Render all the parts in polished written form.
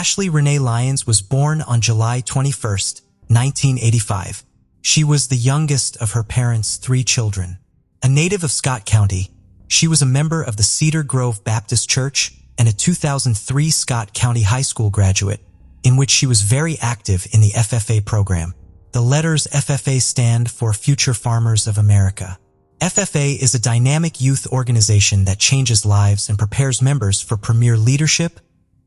Ashley Renee Lyons was born on July 21, 1985. She was the youngest of her parents' 3 children. A native of Scott County, she was a member of the Cedar Grove Baptist Church and a 2003 Scott County High School graduate, in which she was very active in the FFA program. The letters FFA stand for Future Farmers of America. FFA is a dynamic youth organization that changes lives and prepares members for premier leadership,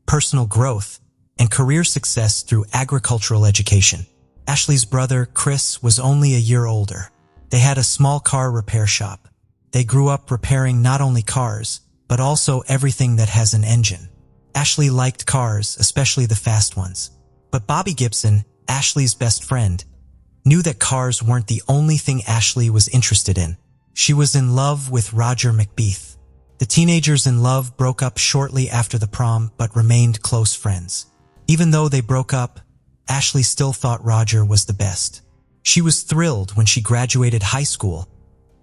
personal growth, and career success through agricultural education. Ashley's brother, Chris, was only a year older. They had a small car repair shop. They grew up repairing not only cars, but also everything that has an engine. Ashley liked cars, especially the fast ones. But Bobby Gibson, Ashley's best friend, knew that cars weren't the only thing Ashley was interested in. She was in love with Roger McBeath. The teenagers in love broke up shortly after the prom but remained close friends. Even though they broke up, Ashley still thought Roger was the best. She was thrilled when she graduated high school,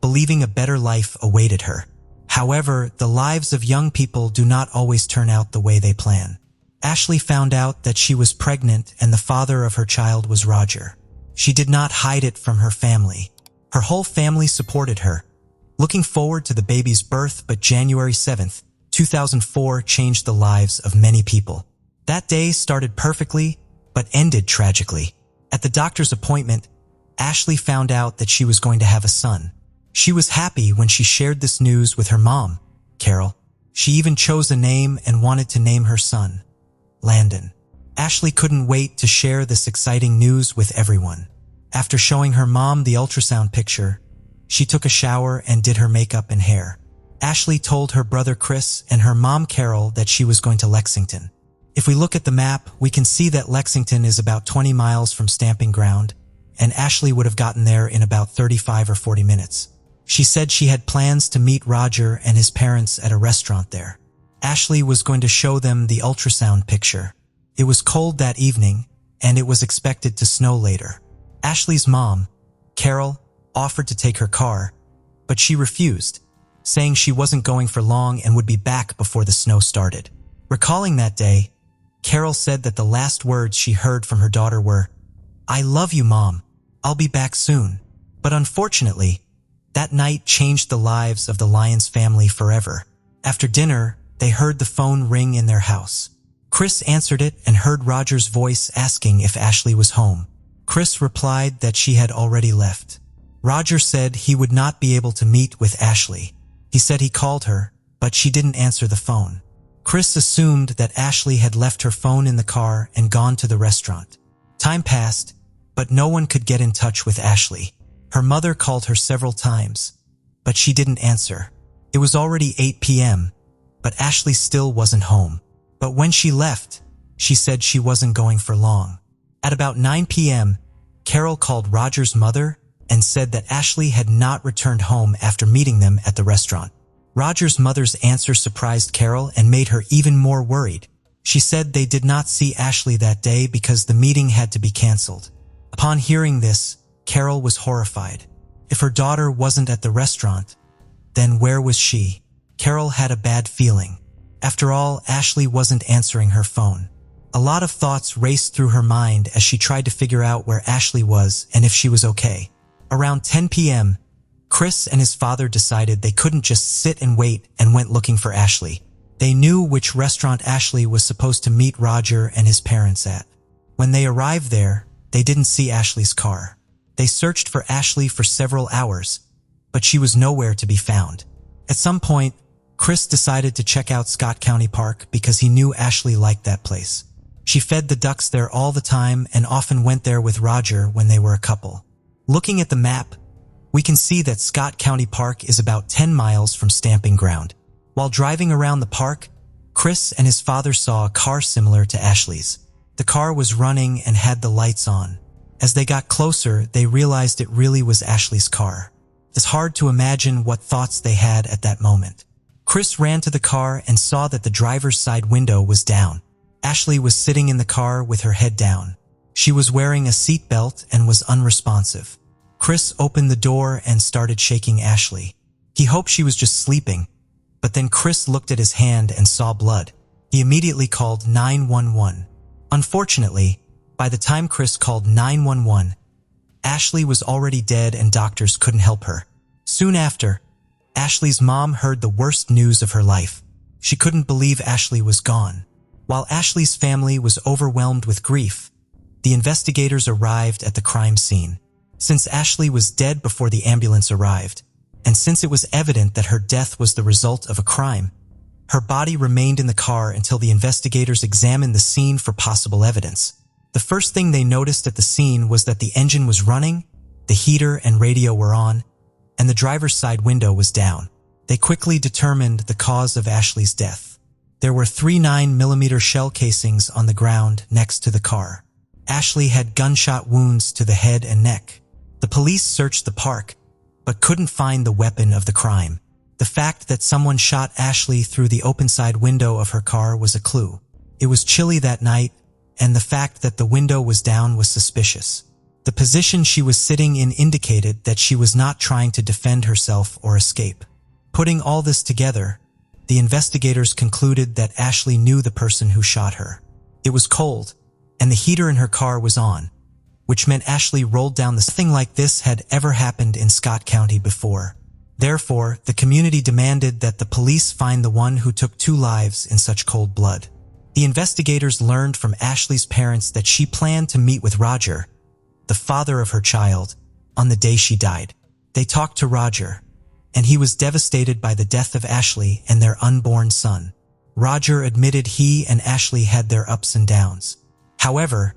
believing a better life awaited her. However, the lives of young people do not always turn out the way they plan. Ashley found out that she was pregnant and the father of her child was Roger. She did not hide it from her family. Her whole family supported her, looking forward to the baby's birth, but January 7, 2004 changed the lives of many people. That day started perfectly, but ended tragically. At the doctor's appointment, Ashley found out that she was going to have a son. She was happy when she shared this news with her mom, Carol. She even chose a name and wanted to name her son, Landon. Ashley couldn't wait to share this exciting news with everyone. After showing her mom the ultrasound picture, she took a shower and did her makeup and hair. Ashley told her brother Chris and her mom Carol that she was going to Lexington. If we look at the map, we can see that Lexington is about 20 miles from Stamping Ground, and Ashley would have gotten there in about 35 or 40 minutes. She said she had plans to meet Roger and his parents at a restaurant there. Ashley was going to show them the ultrasound picture. It was cold that evening, and it was expected to snow later. Ashley's mom, Carol, offered to take her car, but she refused, saying she wasn't going for long and would be back before the snow started. Recalling that day, Carol said that the last words she heard from her daughter were, "I love you, Mom. I'll be back soon." But unfortunately, that night changed the lives of the Lyons family forever. After dinner, they heard the phone ring in their house. Chris answered it and heard Roger's voice asking if Ashley was home. Chris replied that she had already left. Roger said he would not be able to meet with Ashley. He said he called her, but she didn't answer the phone. Chris assumed that Ashley had left her phone in the car and gone to the restaurant. Time passed, but no one could get in touch with Ashley. Her mother called her several times, but she didn't answer. It was already 8 p.m., but Ashley still wasn't home. But when she left, she said she wasn't going for long. At about 9 p.m., Carol called Roger's mother and said that Ashley had not returned home after meeting them at the restaurant. Roger's mother's answer surprised Carol and made her even more worried. She said they did not see Ashley that day because the meeting had to be canceled. Upon hearing this, Carol was horrified. If her daughter wasn't at the restaurant, then where was she? Carol had a bad feeling. After all, Ashley wasn't answering her phone. A lot of thoughts raced through her mind as she tried to figure out where Ashley was and if she was okay. Around 10 p.m., Chris and his father decided they couldn't just sit and wait and went looking for Ashley. They knew which restaurant Ashley was supposed to meet Roger and his parents at. When they arrived there, they didn't see Ashley's car. They searched for Ashley for several hours, but she was nowhere to be found. At some point, Chris decided to check out Scott County Park because he knew Ashley liked that place. She fed the ducks there all the time and often went there with Roger when they were a couple. Looking at the map, we can see that Scott County Park is about 10 miles from Stamping Ground. While driving around the park, Chris and his father saw a car similar to Ashley's. The car was running and had the lights on. As they got closer, they realized it really was Ashley's car. It's hard to imagine what thoughts they had at that moment. Chris ran to the car and saw that the driver's side window was down. Ashley was sitting in the car with her head down. She was wearing a seatbelt and was unresponsive. Chris opened the door and started shaking Ashley. He hoped she was just sleeping, but then Chris looked at his hand and saw blood. He immediately called 911. Unfortunately, by the time Chris called 911, Ashley was already dead and doctors couldn't help her. Soon after, Ashley's mom heard the worst news of her life. She couldn't believe Ashley was gone. While Ashley's family was overwhelmed with grief, the investigators arrived at the crime scene. Since Ashley was dead before the ambulance arrived, and since it was evident that her death was the result of a crime, her body remained in the car until the investigators examined the scene for possible evidence. The first thing they noticed at the scene was that the engine was running, the heater and radio were on, and the driver's side window was down. They quickly determined the cause of Ashley's death. There were 3 9mm shell casings on the ground next to the car. Ashley had gunshot wounds to the head and neck. The police searched the park, but couldn't find the weapon of the crime. The fact that someone shot Ashley through the open side window of her car was a clue. It was chilly that night, and the fact that the window was down was suspicious. The position she was sitting in indicated that she was not trying to defend herself or escape. Putting all this together, the investigators concluded that Ashley knew the person who shot her. It was cold, and the heater in her car was on, which meant Ashley rolled down the Nothing like this had ever happened in Scott County before. Therefore, the community demanded that the police find the one who took 2 lives in such cold blood. The investigators learned from Ashley's parents that she planned to meet with Roger, the father of her child, on the day she died. They talked to Roger, and he was devastated by the death of Ashley and their unborn son. Roger admitted he and Ashley had their ups and downs. However,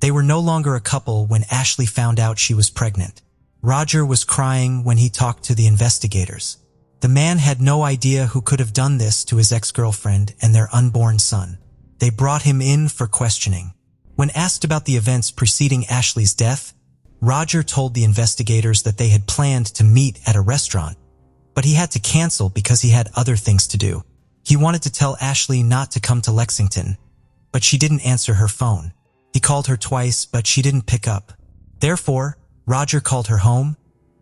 they were no longer a couple when Ashley found out she was pregnant. Roger was crying when he talked to the investigators. The man had no idea who could have done this to his ex-girlfriend and their unborn son. They brought him in for questioning. When asked about the events preceding Ashley's death, Roger told the investigators that they had planned to meet at a restaurant, but he had to cancel because he had other things to do. He wanted to tell Ashley not to come to Lexington, but she didn't answer her phone. He called her twice, but she didn't pick up. Therefore, Roger called her home,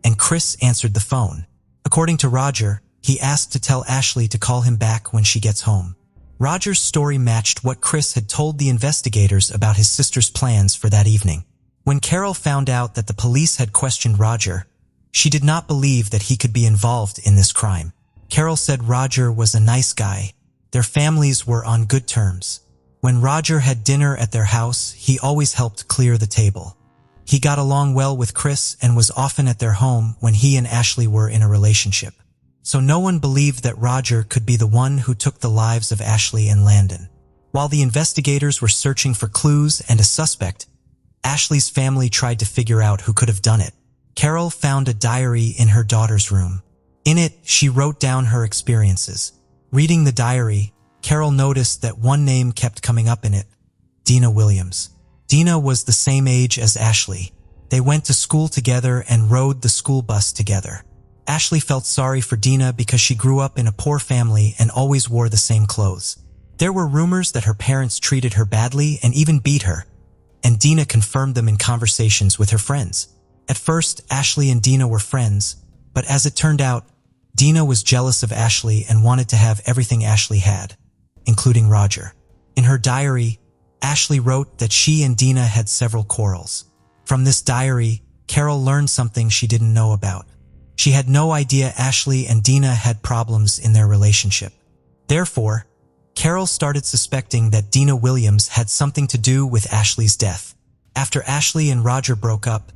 and Chris answered the phone. According to Roger, he asked to tell Ashley to call him back when she gets home. Roger's story matched what Chris had told the investigators about his sister's plans for that evening. When Carol found out that the police had questioned Roger, she did not believe that he could be involved in this crime. Carol said Roger was a nice guy. Their families were on good terms. When Roger had dinner at their house, he always helped clear the table. He got along well with Chris and was often at their home when he and Ashley were in a relationship. So no one believed that Roger could be the one who took the lives of Ashley and Landon. While the investigators were searching for clues and a suspect, Ashley's family tried to figure out who could have done it. Carol found a diary in her daughter's room. In it, she wrote down her experiences. Reading the diary, Carol noticed that one name kept coming up in it: Dena Williams. Dena was the same age as Ashley. They went to school together and rode the school bus together. Ashley felt sorry for Dena because she grew up in a poor family and always wore the same clothes. There were rumors that her parents treated her badly and even beat her, and Dena confirmed them in conversations with her friends. At first, Ashley and Dena were friends, but as it turned out, Dena was jealous of Ashley and wanted to have everything Ashley had, including Roger. In her diary, Ashley wrote that she and Dena had several quarrels. From this diary, Carol learned something she didn't know about. She had no idea Ashley and Dena had problems in their relationship. Therefore, Carol started suspecting that Dena Williams had something to do with Ashley's death. After Ashley and Roger broke up,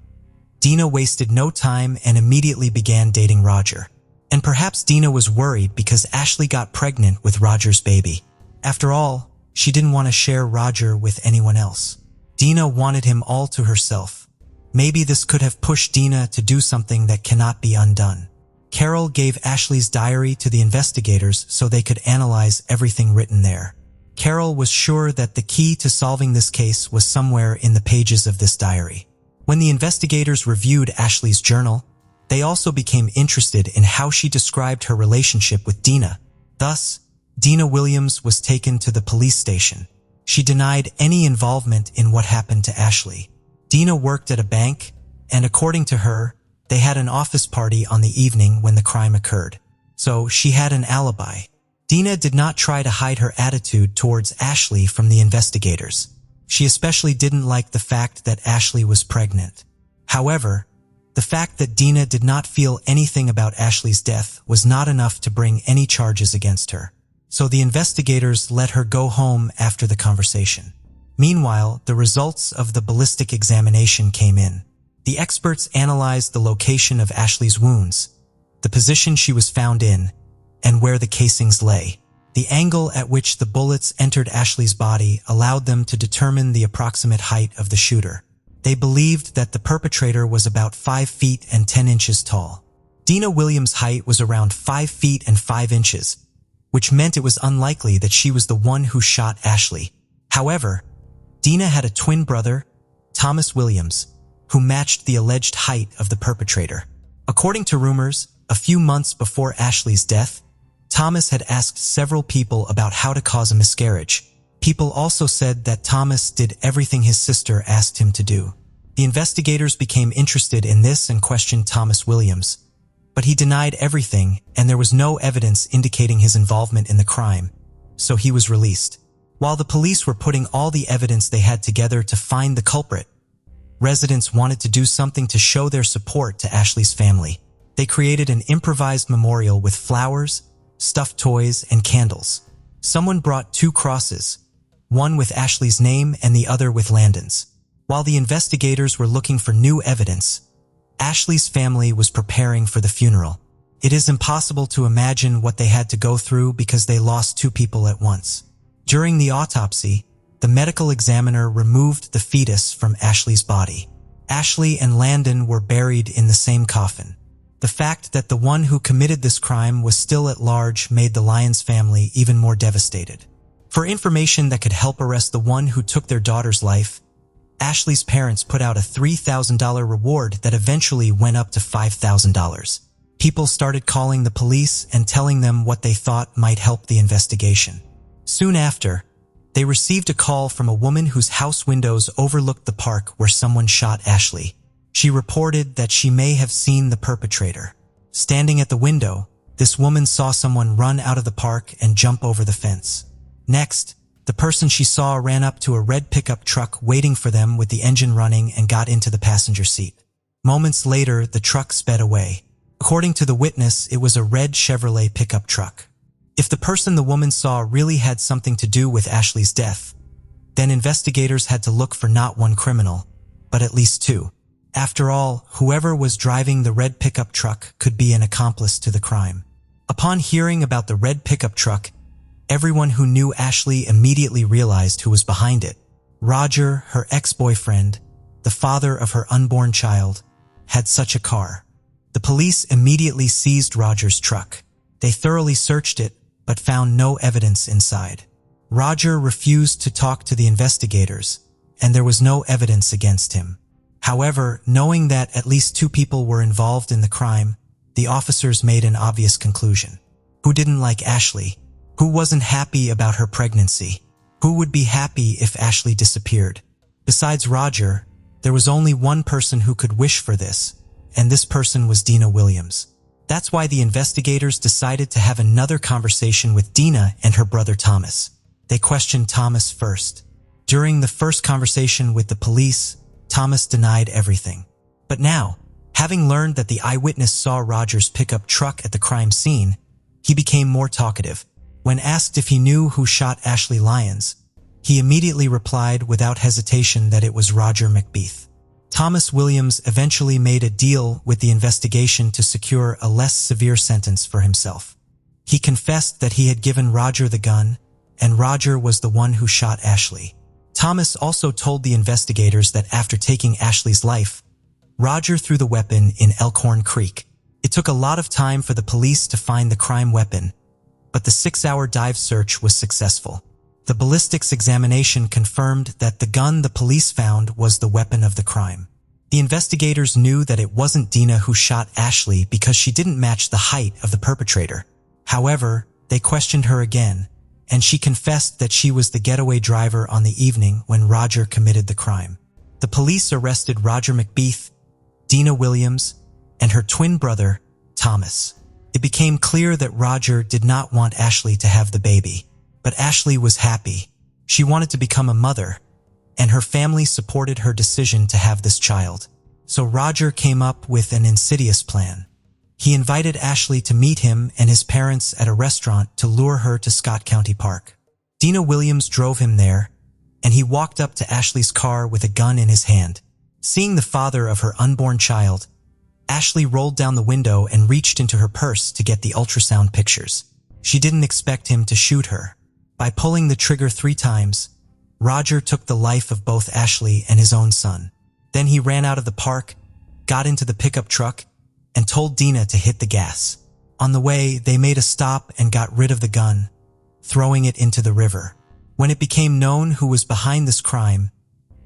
Dena wasted no time and immediately began dating Roger. And perhaps Dena was worried because Ashley got pregnant with Roger's baby. After all, she didn't want to share Roger with anyone else. Dena wanted him all to herself. Maybe this could have pushed Dena to do something that cannot be undone. Carol gave Ashley's diary to the investigators so they could analyze everything written there. Carol was sure that the key to solving this case was somewhere in the pages of this diary. When the investigators reviewed Ashley's journal, they also became interested in how she described her relationship with Dena. Thus, Dena Williams was taken to the police station. She denied any involvement in what happened to Ashley. Dena worked at a bank, and according to her, they had an office party on the evening when the crime occurred. So she had an alibi. Dena did not try to hide her attitude towards Ashley from the investigators. She especially didn't like the fact that Ashley was pregnant. However, the fact that Dena did not feel anything about Ashley's death was not enough to bring any charges against her. So the investigators let her go home after the conversation. Meanwhile, the results of the ballistic examination came in. The experts analyzed the location of Ashley's wounds, the position she was found in, and where the casings lay. The angle at which the bullets entered Ashley's body allowed them to determine the approximate height of the shooter. They believed that the perpetrator was about 5 feet and 10 inches tall. Dena Williams' height was around 5 feet and 5 inches, which meant it was unlikely that she was the one who shot Ashley. However, Dena had a twin brother, Thomas Williams, who matched the alleged height of the perpetrator. According to rumors, a few months before Ashley's death, Thomas had asked several people about how to cause a miscarriage. People also said that Thomas did everything his sister asked him to do. The investigators became interested in this and questioned Thomas Williams, but he denied everything and there was no evidence indicating his involvement in the crime, so he was released. While the police were putting all the evidence they had together to find the culprit, residents wanted to do something to show their support to Ashley's family. They created an improvised memorial with flowers, stuffed toys, and candles. Someone brought 2 crosses, one with Ashley's name and the other with Landon's. While the investigators were looking for new evidence, Ashley's family was preparing for the funeral. It is impossible to imagine what they had to go through because they lost 2 people at once. During the autopsy, the medical examiner removed the fetus from Ashley's body. Ashley and Landon were buried in the same coffin. The fact that the one who committed this crime was still at large made the Lyons family even more devastated. For information that could help arrest the one who took their daughter's life, Ashley's parents put out a $3,000 reward that eventually went up to $5,000. People started calling the police and telling them what they thought might help the investigation. Soon after, they received a call from a woman whose house windows overlooked the park where someone shot Ashley. She reported that she may have seen the perpetrator. Standing at the window, this woman saw someone run out of the park and jump over the fence. Next, the person she saw ran up to a red pickup truck waiting for them with the engine running and got into the passenger seat. Moments later, the truck sped away. According to the witness, it was a red Chevrolet pickup truck. If the person the woman saw really had something to do with Ashley's death, then investigators had to look for not one criminal, but at least 2. After all, whoever was driving the red pickup truck could be an accomplice to the crime. Upon hearing about the red pickup truck, everyone who knew Ashley immediately realized who was behind it. Roger, her ex-boyfriend, the father of her unborn child, had such a car. The police immediately seized Roger's truck. They thoroughly searched it, but found no evidence inside. Roger refused to talk to the investigators, and there was no evidence against him. However, knowing that at least 2 people were involved in the crime, the officers made an obvious conclusion. Who didn't like Ashley? Who wasn't happy about her pregnancy? Who would be happy if Ashley disappeared? Besides Roger, there was only one person who could wish for this, and this person was Dena Williams. That's why the investigators decided to have another conversation with Dena and her brother Thomas. They questioned Thomas first. During the first conversation with the police, Thomas denied everything. But now, having learned that the eyewitness saw Roger's pickup truck at the crime scene, he became more talkative. When asked if he knew who shot Ashley Lyons, he immediately replied without hesitation that it was Roger McBeath. Thomas Williams eventually made a deal with the investigation to secure a less severe sentence for himself. He confessed that he had given Roger the gun, and Roger was the one who shot Ashley. Thomas also told the investigators that after taking Ashley's life, Roger threw the weapon in Elkhorn Creek. It took a lot of time for the police to find the crime weapon, but the 6-hour dive search was successful. The ballistics examination confirmed that the gun the police found was the weapon of the crime. The investigators knew that it wasn't Dena who shot Ashley because she didn't match the height of the perpetrator. However, they questioned her again, and she confessed that she was the getaway driver on the evening when Roger committed the crime. The police arrested Roger McBeath, Dena Williams, and her twin brother, Thomas. It became clear that Roger did not want Ashley to have the baby. But Ashley was happy. She wanted to become a mother, and her family supported her decision to have this child. So Roger came up with an insidious plan. He invited Ashley to meet him and his parents at a restaurant to lure her to Scott County Park. Dena Williams drove him there, and he walked up to Ashley's car with a gun in his hand. Seeing the father of her unborn child, Ashley rolled down the window and reached into her purse to get the ultrasound pictures. She didn't expect him to shoot her. By pulling the trigger 3 times, Roger took the life of both Ashley and his own son. Then he ran out of the park, got into the pickup truck, and told Dena to hit the gas. On the way, they made a stop and got rid of the gun, throwing it into the river. When it became known who was behind this crime,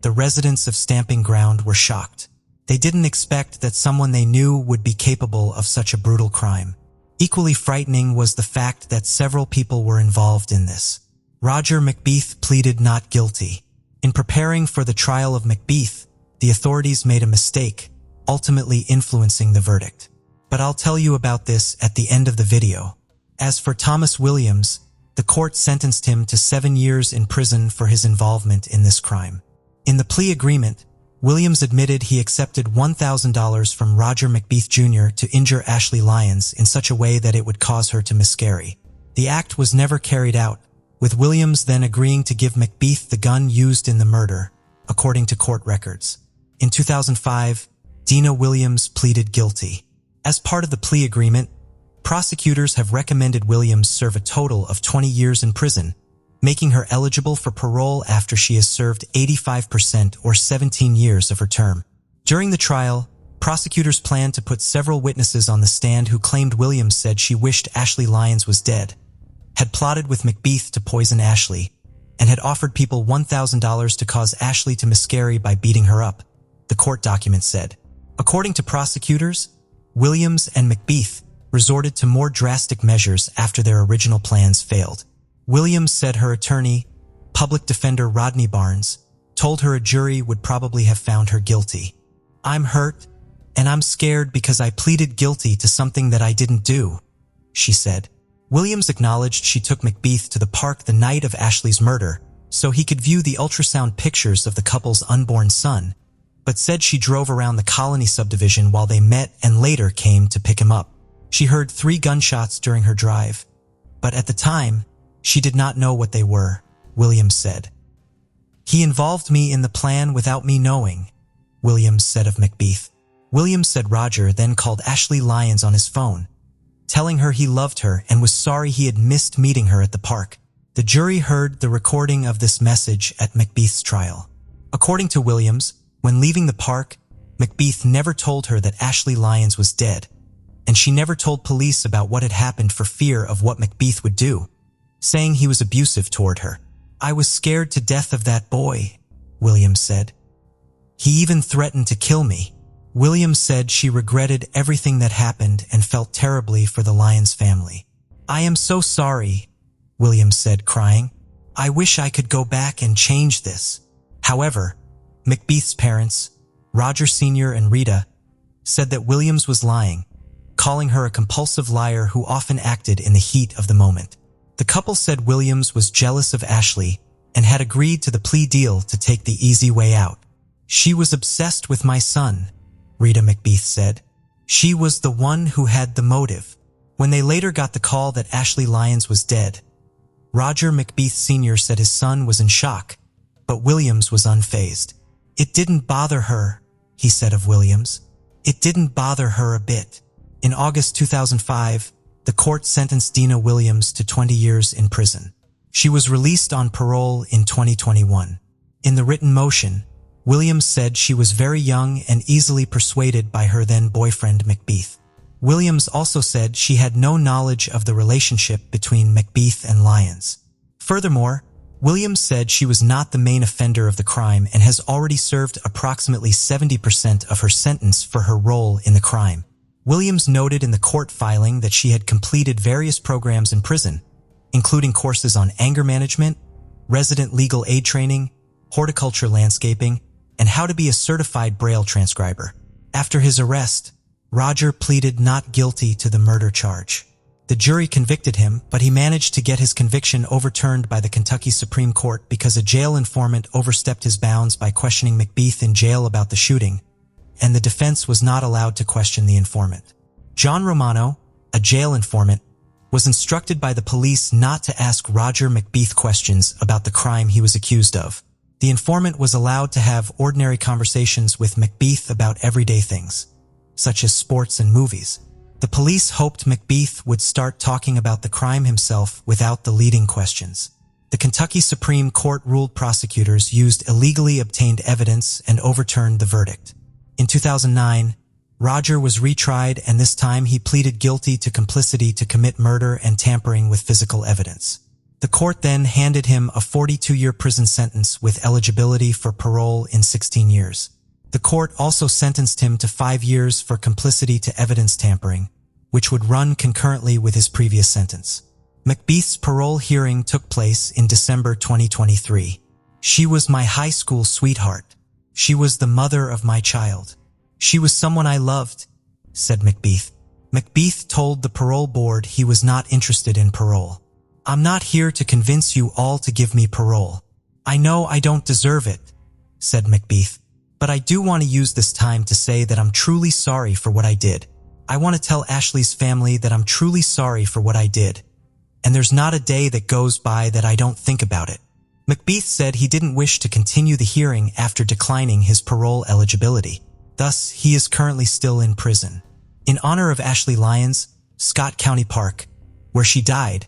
the residents of Stamping Ground were shocked. They didn't expect that someone they knew would be capable of such a brutal crime. Equally frightening was the fact that several people were involved in this. Roger McBeath pleaded not guilty. In preparing for the trial of McBeath, the authorities made a mistake, ultimately influencing the verdict. But I'll tell you about this at the end of the video. As for Thomas Williams, the court sentenced him to 7 years in prison for his involvement in this crime. In the plea agreement, Williams admitted he accepted $1,000 from Roger McBeath Jr. to injure Ashley Lyons in such a way that it would cause her to miscarry. The act was never carried out, with Williams then agreeing to give McBeath the gun used in the murder, according to court records. In 2005, Dena Williams pleaded guilty. As part of the plea agreement, prosecutors have recommended Williams serve a total of 20 years in prison, making her eligible for parole after she has served 85% or 17 years of her term. During the trial, prosecutors planned to put several witnesses on the stand who claimed Williams said she wished Ashley Lyons was dead, had plotted with McBeath to poison Ashley, and had offered people $1,000 to cause Ashley to miscarry by beating her up, the court document said. According to prosecutors, Williams and McBeath resorted to more drastic measures after their original plans failed. Williams said her attorney, public defender Rodney Barnes, told her a jury would probably have found her guilty. "I'm hurt, and I'm scared because I pleaded guilty to something that I didn't do," she said. Williams acknowledged she took McBeath to the park the night of Ashley's murder so he could view the ultrasound pictures of the couple's unborn son, but said she drove around the Colony subdivision while they met and later came to pick him up. She heard 3 gunshots during her drive, but at the time, she did not know what they were, Williams said. "He involved me in the plan without me knowing," Williams said of McBeath. Williams said Roger then called Ashley Lyons on his phone, telling her he loved her and was sorry he had missed meeting her at the park. The jury heard the recording of this message at McBeath's trial. According to Williams, when leaving the park, McBeath never told her that Ashley Lyons was dead, and she never told police about what had happened for fear of what McBeath would do, saying he was abusive toward her. "I was scared to death of that boy," Williams said. "He even threatened to kill me." Williams said she regretted everything that happened and felt terribly for the Lyons family. "I am so sorry," Williams said, crying. "I wish I could go back and change this." However, McBeath's parents, Roger Sr. and Rita, said that Williams was lying, calling her a compulsive liar who often acted in the heat of the moment. The couple said Williams was jealous of Ashley and had agreed to the plea deal to take the easy way out. "She was obsessed with my son," Rita McBeath said. "She was the one who had the motive." When they later got the call that Ashley Lyons was dead, Roger McBeath Sr. said his son was in shock, but Williams was unfazed. "It didn't bother her," he said of Williams. "It didn't bother her a bit." In August 2005, the court sentenced Dena Williams to 20 years in prison. She was released on parole in 2021. In the written motion, Williams said she was very young and easily persuaded by her then-boyfriend McBeath. Williams also said she had no knowledge of the relationship between McBeath and Lyons. Furthermore, Williams said she was not the main offender of the crime and has already served approximately 70% of her sentence for her role in the crime. Williams noted in the court filing that she had completed various programs in prison, including courses on anger management, resident legal aid training, horticulture landscaping, and how to be a certified Braille transcriber. After his arrest, Roger pleaded not guilty to the murder charge. The jury convicted him, but he managed to get his conviction overturned by the Kentucky Supreme Court because a jail informant overstepped his bounds by questioning McBeath in jail about the shooting, and the defense was not allowed to question the informant. John Romano, a jail informant, was instructed by the police not to ask Roger McBeath questions about the crime he was accused of. The informant was allowed to have ordinary conversations with McBeath about everyday things, such as sports and movies. The police hoped McBeath would start talking about the crime himself without the leading questions. The Kentucky Supreme Court ruled prosecutors used illegally obtained evidence and overturned the verdict. In 2009, Roger was retried, and this time he pleaded guilty to complicity to commit murder and tampering with physical evidence. The court then handed him a 42-year prison sentence with eligibility for parole in 16 years. The court also sentenced him to 5 years for complicity to evidence tampering, which would run concurrently with his previous sentence. McBeath's parole hearing took place in December 2023. "She was my high school sweetheart. She was the mother of my child. She was someone I loved," said McBeath. McBeath told the parole board he was not interested in parole. "I'm not here to convince you all to give me parole. I know I don't deserve it," said McBeath. "But I do want to use this time to say that I'm truly sorry for what I did. I want to tell Ashley's family that I'm truly sorry for what I did, and there's not a day that goes by that I don't think about it." McBeath said he didn't wish to continue the hearing after declining his parole eligibility. Thus, he is currently still in prison. In honor of Ashley Lyons, Scott County Park, where she died,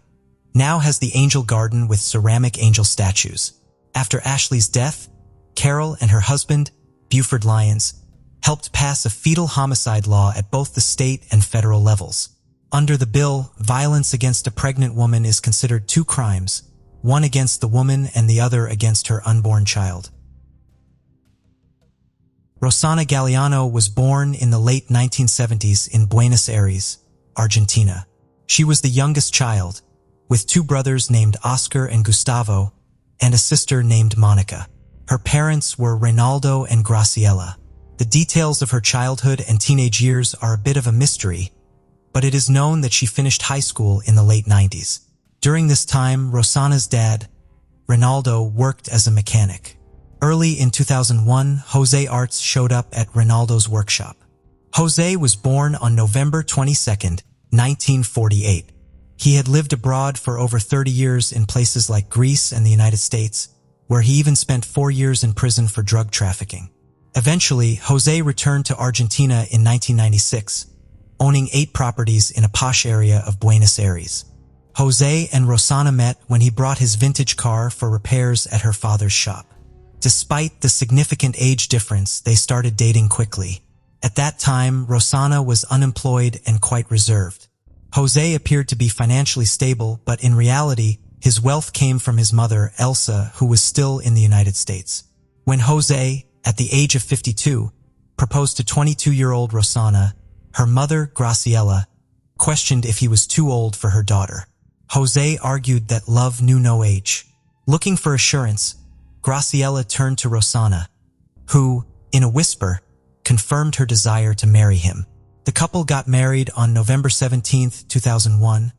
now has the Angel Garden with ceramic angel statues. After Ashley's death, Carol and her husband, Buford Lyons, helped pass a fetal homicide law at both the state and federal levels. Under the bill, violence against a pregnant woman is considered 2 crimes, one against the woman and the other against her unborn child. Rosana Galliano was born in the late 1970s in Buenos Aires, Argentina. She was the youngest child, with 2 brothers named Oscar and Gustavo, and a sister named Monica. Her parents were Reynaldo and Graciela. The details of her childhood and teenage years are a bit of a mystery, but it is known that she finished high school in the late 90s. During this time, Rosana's dad, Reynaldo, worked as a mechanic. Early in 2001, Jose Arts showed up at Reynaldo's workshop. Jose was born on November 22, 1948. He had lived abroad for over 30 years in places like Greece and the United States, where he even spent 4 years in prison for drug trafficking. Eventually, Jose returned to Argentina in 1996, owning 8 properties in a posh area of Buenos Aires. Jose and Rosana met when he brought his vintage car for repairs at her father's shop. Despite the significant age difference, they started dating quickly. At that time, Rosana was unemployed and quite reserved. Jose appeared to be financially stable, but in reality, his wealth came from his mother, Elsa, who was still in the United States. When Jose, at the age of 52, proposed to 22-year-old Rosana, her mother, Graciela, questioned if he was too old for her daughter. Jose argued that love knew no age. Looking for assurance, Graciela turned to Rosana, who, in a whisper, confirmed her desire to marry him. The couple got married on November 17, 2001,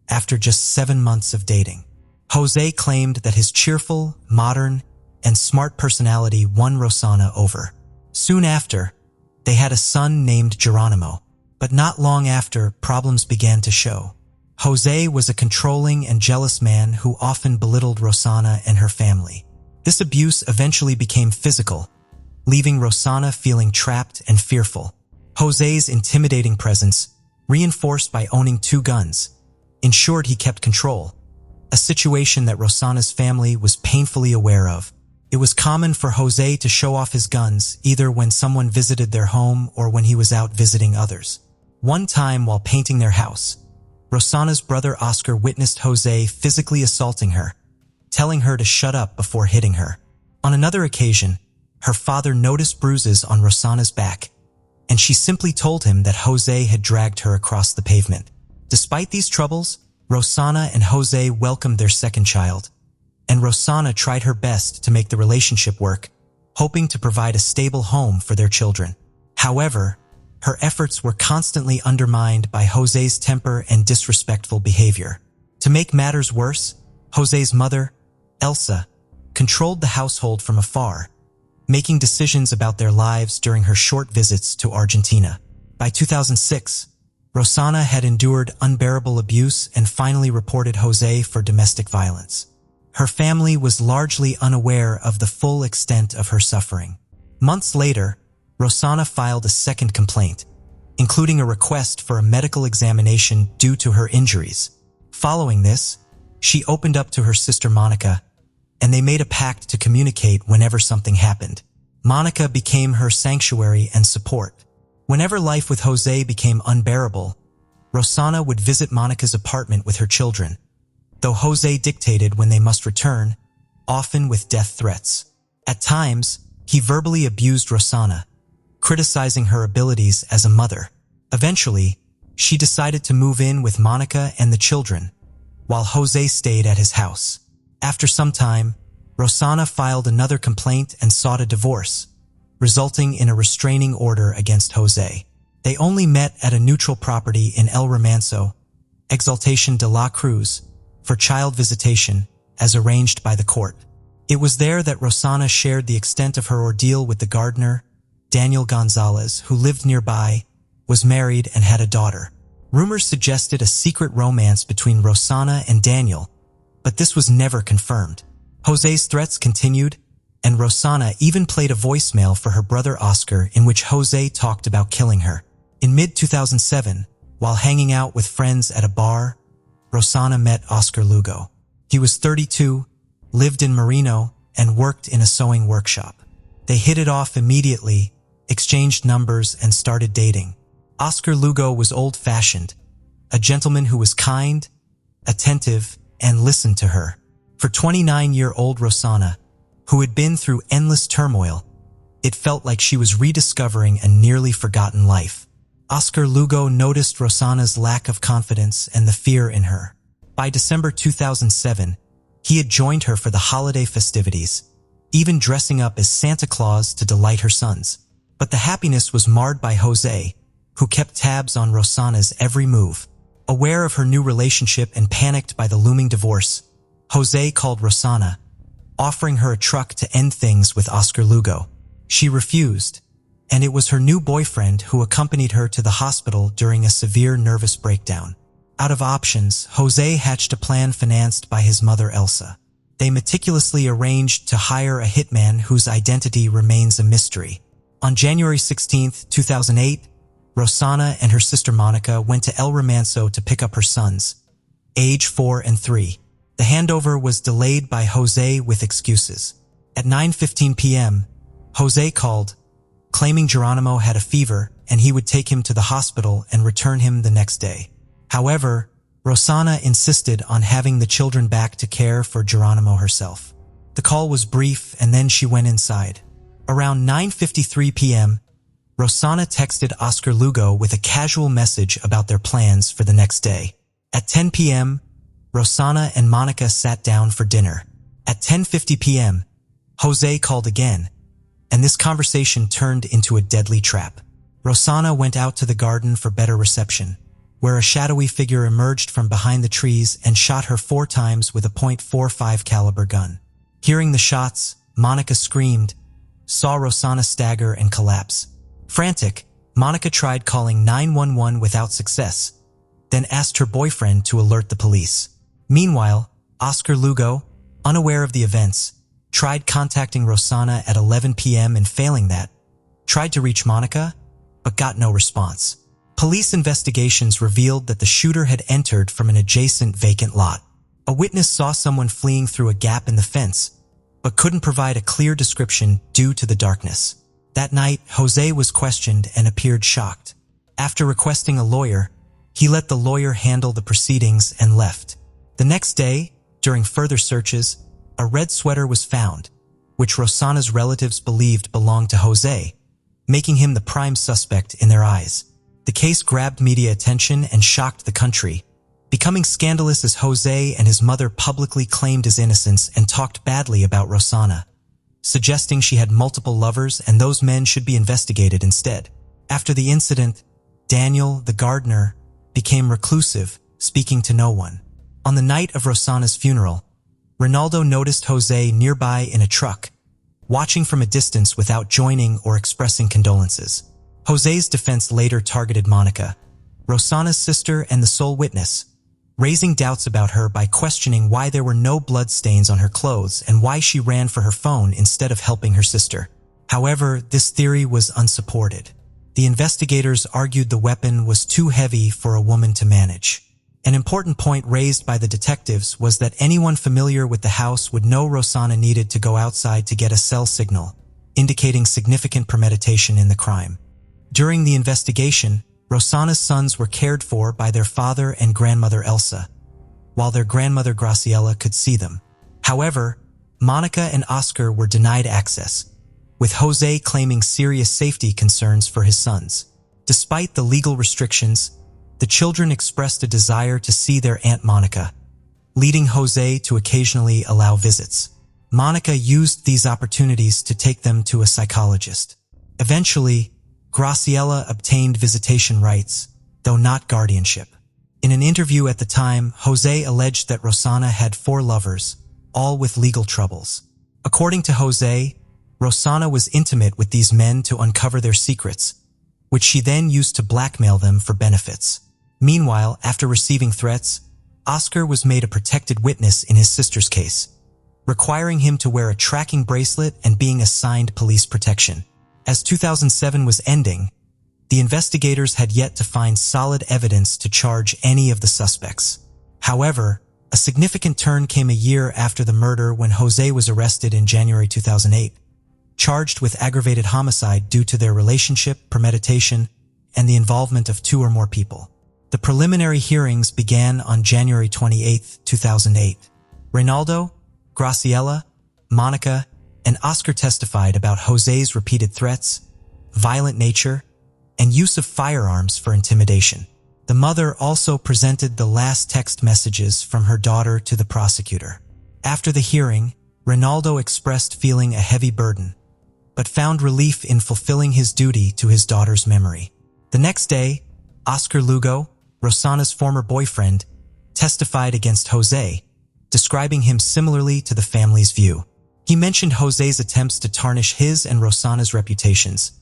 after just 7 months of dating. Jose claimed that his cheerful, modern, and smart personality won Rosana over. Soon after, they had a son named Geronimo, but not long after, problems began to show. Jose was a controlling and jealous man who often belittled Rosana and her family. This abuse eventually became physical, leaving Rosana feeling trapped and fearful. Jose's intimidating presence, reinforced by owning 2 guns, ensured he kept control, a situation that Rosana's family was painfully aware of. It was common for Jose to show off his guns either when someone visited their home or when he was out visiting others. One time while painting their house, Rosana's brother Oscar witnessed Jose physically assaulting her, telling her to shut up before hitting her. On another occasion, her father noticed bruises on Rosana's back, and she simply told him that Jose had dragged her across the pavement. Despite these troubles, Rosana and Jose welcomed their second child, and Rosana tried her best to make the relationship work, hoping to provide a stable home for their children. However, her efforts were constantly undermined by José's temper and disrespectful behavior. To make matters worse, José's mother, Elsa, controlled the household from afar, making decisions about their lives during her short visits to Argentina. By 2006, Rosana had endured unbearable abuse and finally reported José for domestic violence. Her family was largely unaware of the full extent of her suffering. Months later, Rosana filed a second complaint, including a request for a medical examination due to her injuries. Following this, she opened up to her sister Monica, and they made a pact to communicate whenever something happened. Monica became her sanctuary and support. Whenever life with José became unbearable, Rosana would visit Monica's apartment with her children, though José dictated when they must return, often with death threats. At times, he verbally abused Rosana, criticizing her abilities as a mother. Eventually, she decided to move in with Monica and the children, while José stayed at his house. After some time, Rosana filed another complaint and sought a divorce, resulting in a restraining order against José. They only met at a neutral property in El Remanso, Exaltación de la Cruz, for child visitation, as arranged by the court. It was there that Rosana shared the extent of her ordeal with the gardener, Daniel Gonzalez, who lived nearby, was married and had a daughter. Rumors suggested a secret romance between Rosana and Daniel, but this was never confirmed. José's threats continued, and Rosana even played a voicemail for her brother Oscar in which José talked about killing her. In mid-2007, while hanging out with friends at a bar, Rosana met Oscar Lugo. He was 32, lived in Marino, and worked in a sewing workshop. They hit it off immediately, exchanged numbers, and started dating. Oscar Lugo was old-fashioned, a gentleman who was kind, attentive, and listened to her. For 29-year-old Rosana, who had been through endless turmoil, it felt like she was rediscovering a nearly forgotten life. Oscar Lugo noticed Rosana's lack of confidence and the fear in her. By December 2007, he had joined her for the holiday festivities, even dressing up as Santa Claus to delight her sons. But the happiness was marred by José, who kept tabs on Rosana's every move. Aware of her new relationship and panicked by the looming divorce, José called Rosana, offering her a truck to end things with Oscar Lugo. She refused, and it was her new boyfriend who accompanied her to the hospital during a severe nervous breakdown. Out of options, José hatched a plan financed by his mother Elsa. They meticulously arranged to hire a hitman whose identity remains a mystery. On January 16, 2008, Rosana and her sister Monica went to El Remanso to pick up her sons, age 4 and 3. The handover was delayed by José with excuses. At 9:15 p.m., José called, claiming Geronimo had a fever and he would take him to the hospital and return him the next day. However, Rosana insisted on having the children back to care for Geronimo herself. The call was brief and then she went inside. Around 9:53 p.m., Rosana texted Oscar Lugo with a casual message about their plans for the next day. At 10 p.m., Rosana and Monica sat down for dinner. At 10:50 p.m., José called again, and this conversation turned into a deadly trap. Rosana went out to the garden for better reception, where a shadowy figure emerged from behind the trees and shot her 4 times with a .45 caliber gun. Hearing the shots, Monica screamed, saw Rosana stagger and collapse. Frantic, Monica tried calling 911 without success, then asked her boyfriend to alert the police. Meanwhile, Oscar Lugo, unaware of the events, tried contacting Rosana at 11 p.m. and failing that, tried to reach Monica, but got no response. Police investigations revealed that the shooter had entered from an adjacent vacant lot. A witness saw someone fleeing through a gap in the fence, but couldn't provide a clear description due to the darkness. That night, José was questioned and appeared shocked. After requesting a lawyer, he let the lawyer handle the proceedings and left. The next day, during further searches, a red sweater was found, which Rosana's relatives believed belonged to José, making him the prime suspect in their eyes. The case grabbed media attention and shocked the country, becoming scandalous as José and his mother publicly claimed his innocence and talked badly about Rosana, suggesting she had multiple lovers and those men should be investigated instead. After the incident, Daniel, the gardener, became reclusive, speaking to no one. On the night of Rosana's funeral, Ronaldo noticed Jose nearby in a truck, watching from a distance without joining or expressing condolences. Jose's defense later targeted Monica, Rosana's sister and the sole witness, raising doubts about her by questioning why there were no blood stains on her clothes and why she ran for her phone instead of helping her sister. However, this theory was unsupported. The investigators argued the weapon was too heavy for a woman to manage. An important point raised by the detectives was that anyone familiar with the house would know Rosana needed to go outside to get a cell signal, indicating significant premeditation in the crime. During the investigation, Rosana's sons were cared for by their father and grandmother Elsa, while their grandmother Graciela could see them. However, Monica and Oscar were denied access, with Jose claiming serious safety concerns for his sons. Despite the legal restrictions, the children expressed a desire to see their Aunt Monica, leading Jose to occasionally allow visits. Monica used these opportunities to take them to a psychologist. Eventually, Graciela obtained visitation rights, though not guardianship. In an interview at the time, Jose alleged that Rosana had 4 lovers, all with legal troubles. According to Jose, Rosana was intimate with these men to uncover their secrets, which she then used to blackmail them for benefits. Meanwhile, after receiving threats, Oscar was made a protected witness in his sister's case, requiring him to wear a tracking bracelet and being assigned police protection. As 2007 was ending, the investigators had yet to find solid evidence to charge any of the suspects. However, a significant turn came a year after the murder when Jose was arrested in January 2008, charged with aggravated homicide due to their relationship, premeditation, and the involvement of 2 or more people. The preliminary hearings began on January 28, 2008. Ronaldo, Graciela, Monica, and Oscar testified about Jose's repeated threats, violent nature, and use of firearms for intimidation. The mother also presented the last text messages from her daughter to the prosecutor. After the hearing, Ronaldo expressed feeling a heavy burden, but found relief in fulfilling his duty to his daughter's memory. The next day, Oscar Lugo, Rosana's former boyfriend, testified against Jose, describing him similarly to the family's view. He mentioned Jose's attempts to tarnish his and Rosana's reputations,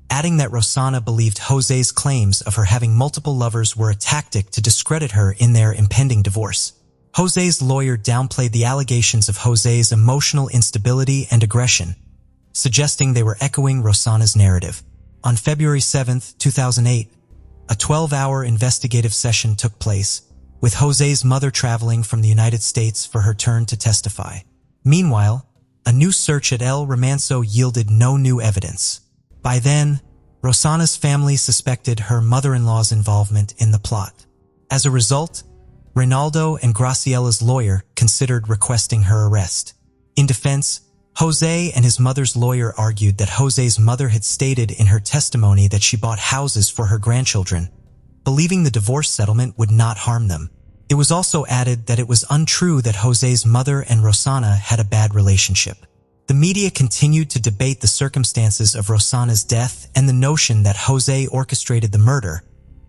adding that Rosana believed Jose's claims of her having multiple lovers were a tactic to discredit her in their impending divorce. Jose's lawyer downplayed the allegations of Jose's emotional instability and aggression, suggesting they were echoing Rosana's narrative. On February 7, 2008, a 12-hour investigative session took place, with Jose's mother traveling from the United States for her turn to testify. Meanwhile, a new search at El Remanso yielded no new evidence. By then, Rosana's family suspected her mother-in-law's involvement in the plot. As a result, Ronaldo and Graciela's lawyer considered requesting her arrest. In defense, Jose and his mother's lawyer argued that Jose's mother had stated in her testimony that she bought houses for her grandchildren, believing the divorce settlement would not harm them. It was also added that it was untrue that Jose's mother and Rosana had a bad relationship. The media continued to debate the circumstances of Rosana's death and the notion that Jose orchestrated the murder,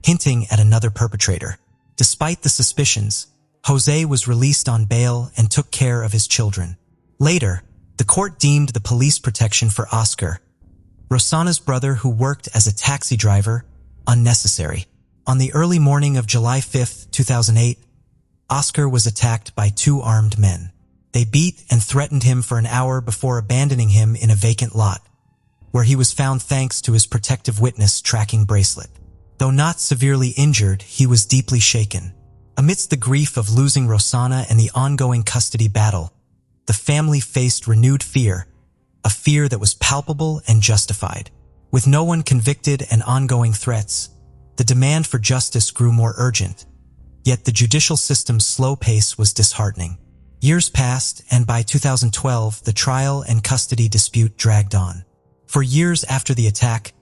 hinting at another perpetrator. Despite the suspicions, Jose was released on bail and took care of his children. Later, the court deemed the police protection for Oscar, Rosana's brother who worked as a taxi driver, unnecessary. On the early morning of July 5, 2008, Oscar was attacked by 2 armed men. They beat and threatened him for an hour before abandoning him in a vacant lot, where he was found thanks to his protective witness tracking bracelet. Though not severely injured, he was deeply shaken. Amidst the grief of losing Rosana and the ongoing custody battle, the family faced renewed fear, a fear that was palpable and justified. With no one convicted and ongoing threats, the demand for justice grew more urgent, yet the judicial system's slow pace was disheartening. Years passed, and by 2012, the trial and custody dispute dragged on. For years after the attack,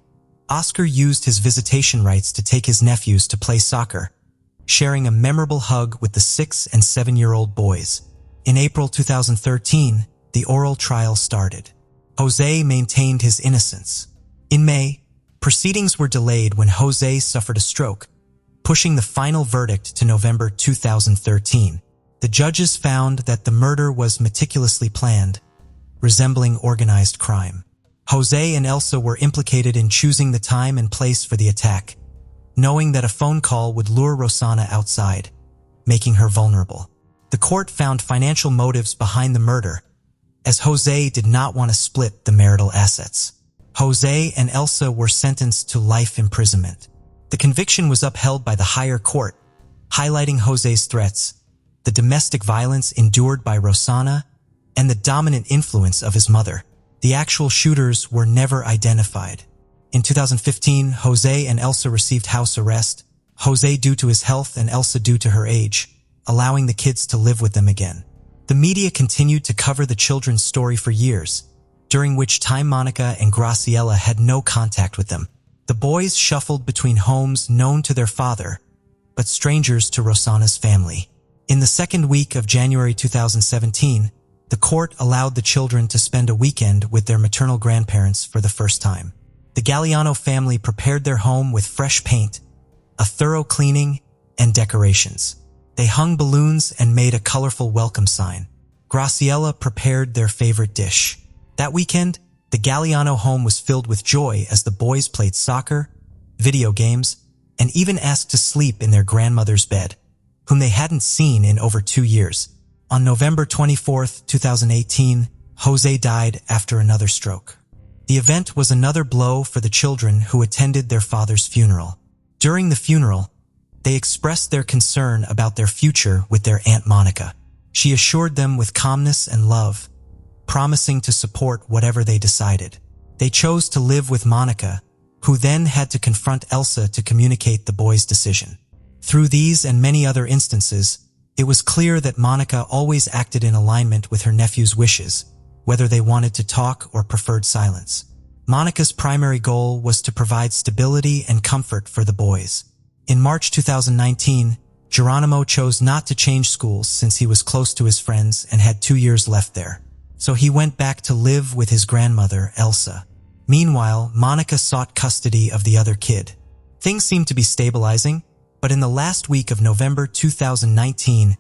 Oscar used his visitation rights to take his nephews to play soccer, sharing a memorable hug with the 6- and 7-year-old boys. In April 2013, the oral trial started. Jose maintained his innocence. In May, Proceedings were delayed when Jose suffered a stroke, pushing the final verdict to November 2013. The judges found that the murder was meticulously planned, resembling organized crime. Jose and Elsa were implicated in choosing the time and place for the attack, knowing that a phone call would lure Rosanna outside, making her vulnerable. The court found financial motives behind the murder, as Jose did not want to split the marital assets. Jose and Elsa were sentenced to life imprisonment. The conviction was upheld by the higher court, highlighting Jose's threats, the domestic violence endured by Rosanna, and the dominant influence of his mother. The actual shooters were never identified. In 2015, Jose and Elsa received house arrest, Jose due to his health and Elsa due to her age, allowing the kids to live with them again. The media continued to cover the children's story for years, during which time Monica and Graciela had no contact with them. The boys shuffled between homes known to their father, but strangers to Rosanna's family. In the second week of January 2017, the court allowed the children to spend a weekend with their maternal grandparents for the first time. The Galliano family prepared their home with fresh paint, a thorough cleaning, and decorations. They hung balloons and made a colorful welcome sign. Graciela prepared their favorite dish. That weekend, the Galliano home was filled with joy as the boys played soccer, video games, and even asked to sleep in their grandmother's bed, whom they hadn't seen in over 2 years. On November 24, 2018, Jose died after another stroke. The event was another blow for the children who attended their father's funeral. During the funeral, they expressed their concern about their future with their Aunt Monica. She assured them with calmness and love, promising to support whatever they decided. They chose to live with Monica, who then had to confront Elsa to communicate the boys' decision. Through these and many other instances, it was clear that Monica always acted in alignment with her nephew's wishes, whether they wanted to talk or preferred silence. Monica's primary goal was to provide stability and comfort for the boys. In March 2019, Geronimo chose not to change schools since he was close to his friends and had 2 years left there. So he went back to live with his grandmother, Elsa. Meanwhile, Monica sought custody of the other kid. Things seemed to be stabilizing, but in the last week of November 2019,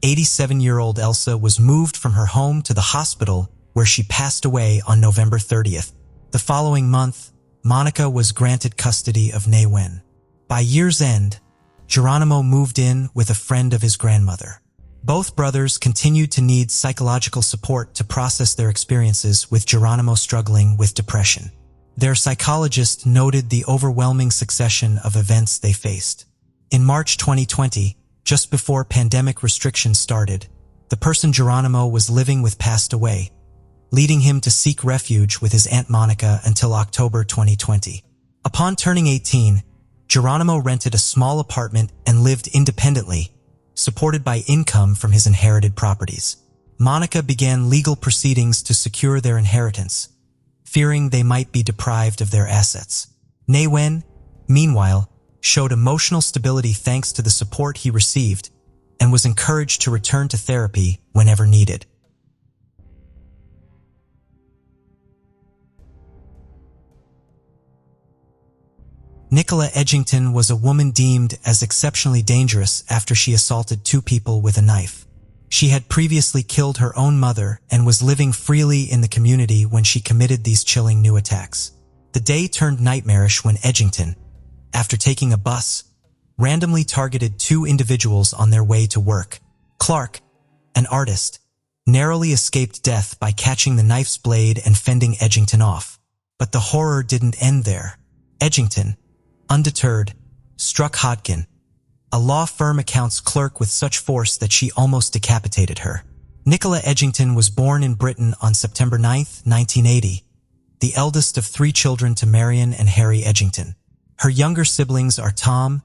87-year-old Elsa was moved from her home to the hospital where she passed away on November 30th. The following month, Monica was granted custody of Newen. By year's end, Geronimo moved in with a friend of his grandmother. Both brothers continued to need psychological support to process their experiences, with Geronimo struggling with depression. Their psychologist noted the overwhelming succession of events they faced. In March 2020, just before pandemic restrictions started, the person Geronimo was living with passed away, leading him to seek refuge with his Aunt Monica until October 2020. Upon turning 18, Geronimo rented a small apartment and lived independently, supported by income from his inherited properties. Monica began legal proceedings to secure their inheritance, fearing they might be deprived of their assets. Newen, meanwhile, showed emotional stability thanks to the support he received and was encouraged to return to therapy whenever needed. Nicola Edgington was a woman deemed as exceptionally dangerous after she assaulted 2 people with a knife. She had previously killed her own mother and was living freely in the community when she committed these chilling new attacks. The day turned nightmarish when Edgington, after taking a bus, randomly targeted 2 individuals on their way to work. Clark, an artist, narrowly escaped death by catching the knife's blade and fending Edgington off. But the horror didn't end there. Edgington, undeterred, struck Hodgkin, a law firm accounts clerk, with such force that she almost decapitated her. Nicola Edgington was born in Britain on September 9, 1980, the eldest of 3 children to Marion and Harry Edgington. Her younger siblings are Tom,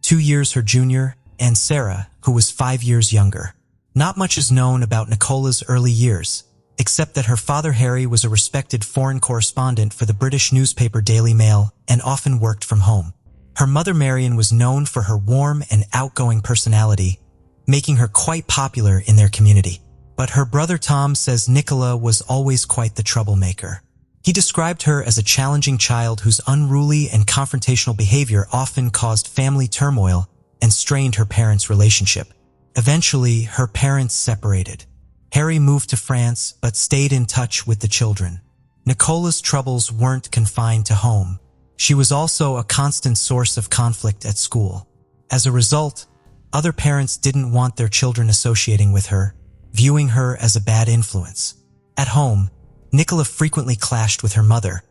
2 years her junior, and Sarah, who was 5 years younger. Not much is known about Nicola's early years, except that her father Harry was a respected foreign correspondent for the British newspaper Daily Mail and often worked from home. Her mother Marion was known for her warm and outgoing personality, making her quite popular in their community. But her brother Tom says Nicola was always quite the troublemaker. He described her as a challenging child whose unruly and confrontational behavior often caused family turmoil and strained her parents' relationship. Eventually, her parents separated. Harry moved to France but stayed in touch with the children. Nicola's troubles weren't confined to home. She was also a constant source of conflict at school. As a result, other parents didn't want their children associating with her, viewing her as a bad influence. At home, Nicola frequently clashed with her mother,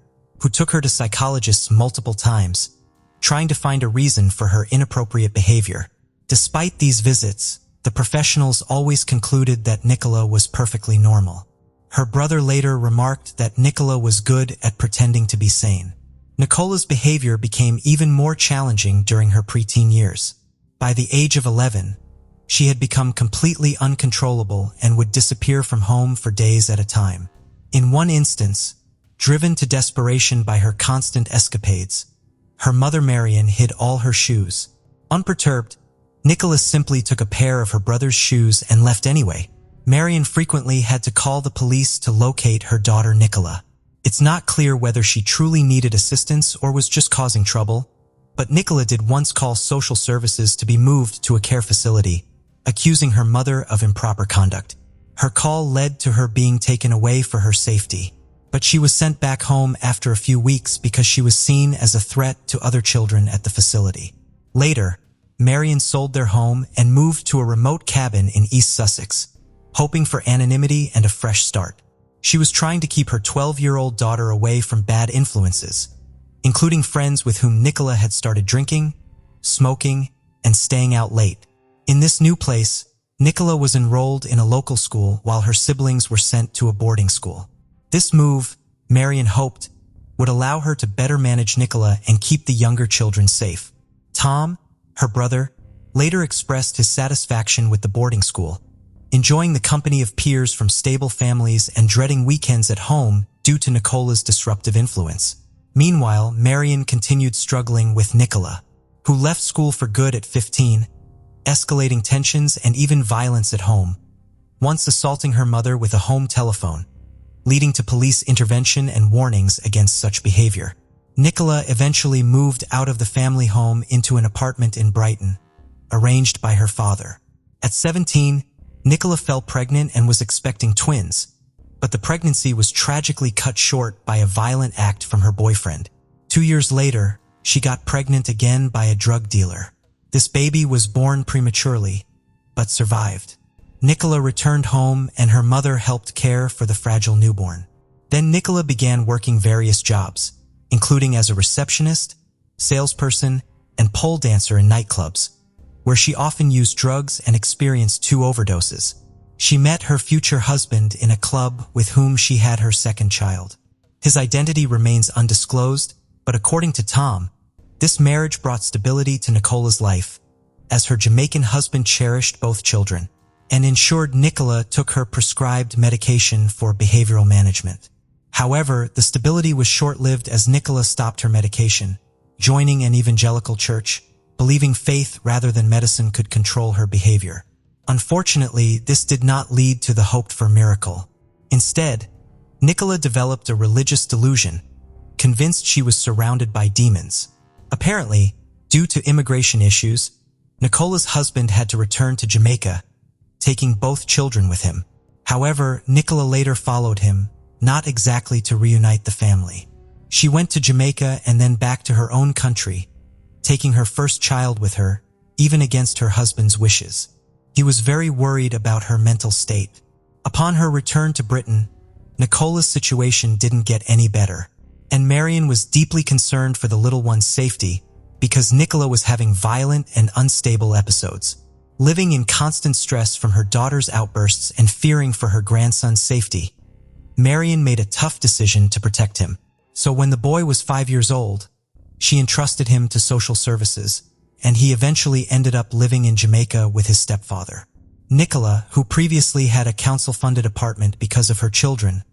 who took her to psychologists multiple times, trying to find a reason for her inappropriate behavior. Despite these visits, the professionals always concluded that Nicola was perfectly normal. Her brother later remarked that Nicola was good at pretending to be sane. Nicola's behavior became even more challenging during her preteen years. By the age of 11, she had become completely uncontrollable and would disappear from home for days at a time. In one instance, driven to desperation by her constant escapades, her mother Marion hid all her shoes. Unperturbed, Nicola simply took a pair of her brother's shoes and left anyway. Marion frequently had to call the police to locate her daughter Nicola. It's not clear whether she truly needed assistance or was just causing trouble, but Nicola did once call social services to be moved to a care facility, accusing her mother of improper conduct. Her call led to her being taken away for her safety, but she was sent back home after a few weeks because she was seen as a threat to other children at the facility. Later, Marion sold their home and moved to a remote cabin in East Sussex, hoping for anonymity and a fresh start. She was trying to keep her 12-year-old daughter away from bad influences, including friends with whom Nicola had started drinking, smoking, and staying out late. In this new place, Nicola was enrolled in a local school while her siblings were sent to a boarding school. This move, Marion hoped, would allow her to better manage Nicola and keep the younger children safe. Tom, her brother, later expressed his satisfaction with the boarding school, enjoying the company of peers from stable families and dreading weekends at home due to Nicola's disruptive influence. Meanwhile, Marion continued struggling with Nicola, who left school for good at 15, escalating tensions and even violence at home, once assaulting her mother with a home telephone, leading to police intervention and warnings against such behavior. Nicola eventually moved out of the family home into an apartment in Brighton, arranged by her father. At 17, Nicola fell pregnant and was expecting twins, but the pregnancy was tragically cut short by a violent act from her boyfriend. 2 years later, she got pregnant again by a drug dealer. This baby was born prematurely, but survived. Nicola returned home and her mother helped care for the fragile newborn. Then Nicola began working various jobs, including as a receptionist, salesperson, and pole dancer in nightclubs, where she often used drugs and experienced 2 overdoses. She met her future husband in a club with whom she had her second child. His identity remains undisclosed, but according to Tom, this marriage brought stability to Nicola's life, as her Jamaican husband cherished both children and ensured Nicola took her prescribed medication for behavioral management. However, the stability was short-lived as Nicola stopped her medication, joining an evangelical church, believing faith rather than medicine could control her behavior. Unfortunately, this did not lead to the hoped-for miracle. Instead, Nicola developed a religious delusion, convinced she was surrounded by demons. Apparently, due to immigration issues, Nicola's husband had to return to Jamaica, taking both children with him. However, Nicola later followed him, not exactly to reunite the family. She went to Jamaica and then back to her own country, taking her first child with her, even against her husband's wishes. He was very worried about her mental state. Upon her return to Britain, Nicola's situation didn't get any better, and Marion was deeply concerned for the little one's safety because Nicola was having violent and unstable episodes. Living in constant stress from her daughter's outbursts and fearing for her grandson's safety, Marion made a tough decision to protect him. So when the boy was 5 years old, she entrusted him to social services, and he eventually ended up living in Jamaica with his stepfather. Nicola, who previously had a council-funded apartment because of her children,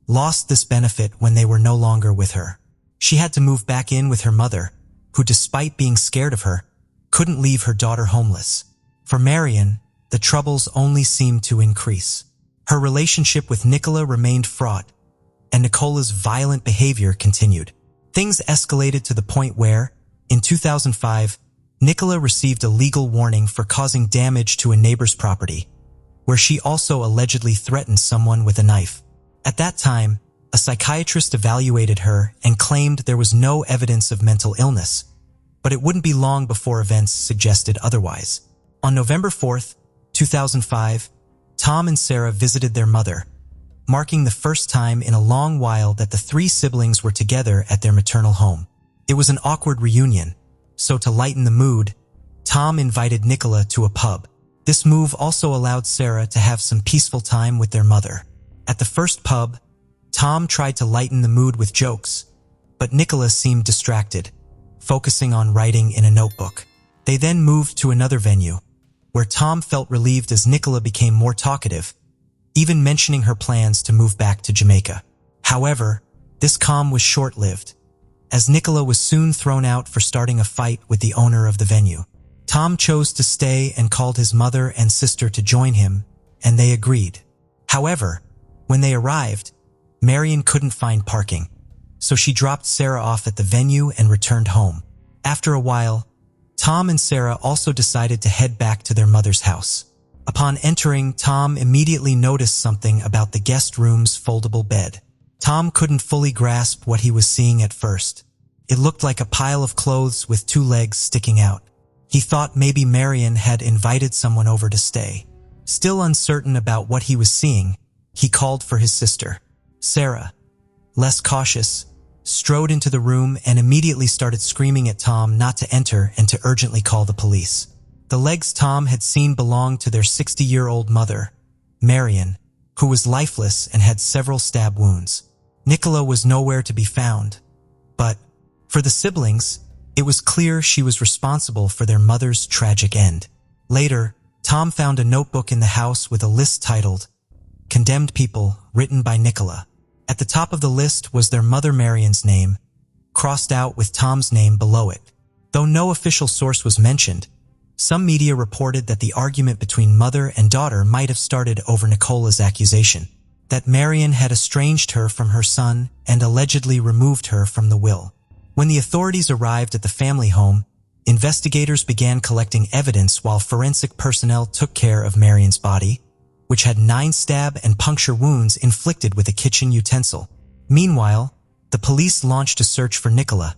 lost this benefit when they were no longer with her. She had to move back in with her mother, who, despite being scared of her, couldn't leave her daughter homeless. For Marion, the troubles only seemed to increase. Her relationship with Nicola remained fraught, and Nicola's violent behavior continued. Things escalated to the point where, in 2005, Nicola received a legal warning for causing damage to a neighbor's property, where she also allegedly threatened someone with a knife. At that time, a psychiatrist evaluated her and claimed there was no evidence of mental illness, but it wouldn't be long before events suggested otherwise. On November 4th, 2005, Tom and Sarah visited their mother, marking the first time in a long while that the three siblings were together at their maternal home. It was an awkward reunion, so to lighten the mood, Tom invited Nicola to a pub. This move also allowed Sarah to have some peaceful time with their mother. At the first pub, Tom tried to lighten the mood with jokes, but Nicola seemed distracted, focusing on writing in a notebook. They then moved to another venue, where Tom felt relieved as Nicola became more talkative, even mentioning her plans to move back to Jamaica. However, this calm was short-lived, as Nicola was soon thrown out for starting a fight with the owner of the venue. Tom chose to stay and called his mother and sister to join him, and they agreed. However, when they arrived, Marion couldn't find parking, so she dropped Sarah off at the venue and returned home. After a while, Tom and Sarah also decided to head back to their mother's house. Upon entering, Tom immediately noticed something about the guest room's foldable bed. Tom couldn't fully grasp what he was seeing at first. It looked like a pile of clothes with two legs sticking out. He thought maybe Marion had invited someone over to stay. Still uncertain about what he was seeing, he called for his sister. Sarah, less cautious, strode into the room and immediately started screaming at Tom not to enter and to urgently call the police. The legs Tom had seen belonged to their 60-year-old mother, Marion, who was lifeless and had several stab wounds. Nicola was nowhere to be found, but for the siblings, it was clear she was responsible for their mother's tragic end. Later, Tom found a notebook in the house with a list titled, "Condemned People," written by Nicola. At the top of the list was their mother Marion's name, crossed out with Tom's name below it. Though no official source was mentioned, some media reported that the argument between mother and daughter might have started over Nicola's accusation that Marion had estranged her from her son and allegedly removed her from the will. When the authorities arrived at the family home, investigators began collecting evidence while forensic personnel took care of Marion's body, which had 9 stab and puncture wounds inflicted with a kitchen utensil. Meanwhile, the police launched a search for Nicola,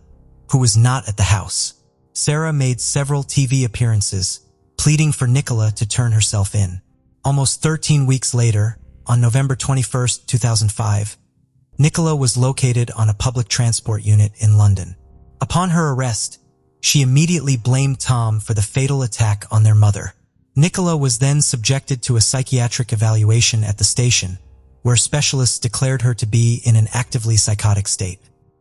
who was not at the house. Sarah made several TV appearances, pleading for Nicola to turn herself in. Almost 13 weeks later, on November 21, 2005, Nicola was located on a public transport unit in London. Upon her arrest, she immediately blamed Tom for the fatal attack on their mother. Nicola was then subjected to a psychiatric evaluation at the station, where specialists declared her to be in an actively psychotic state.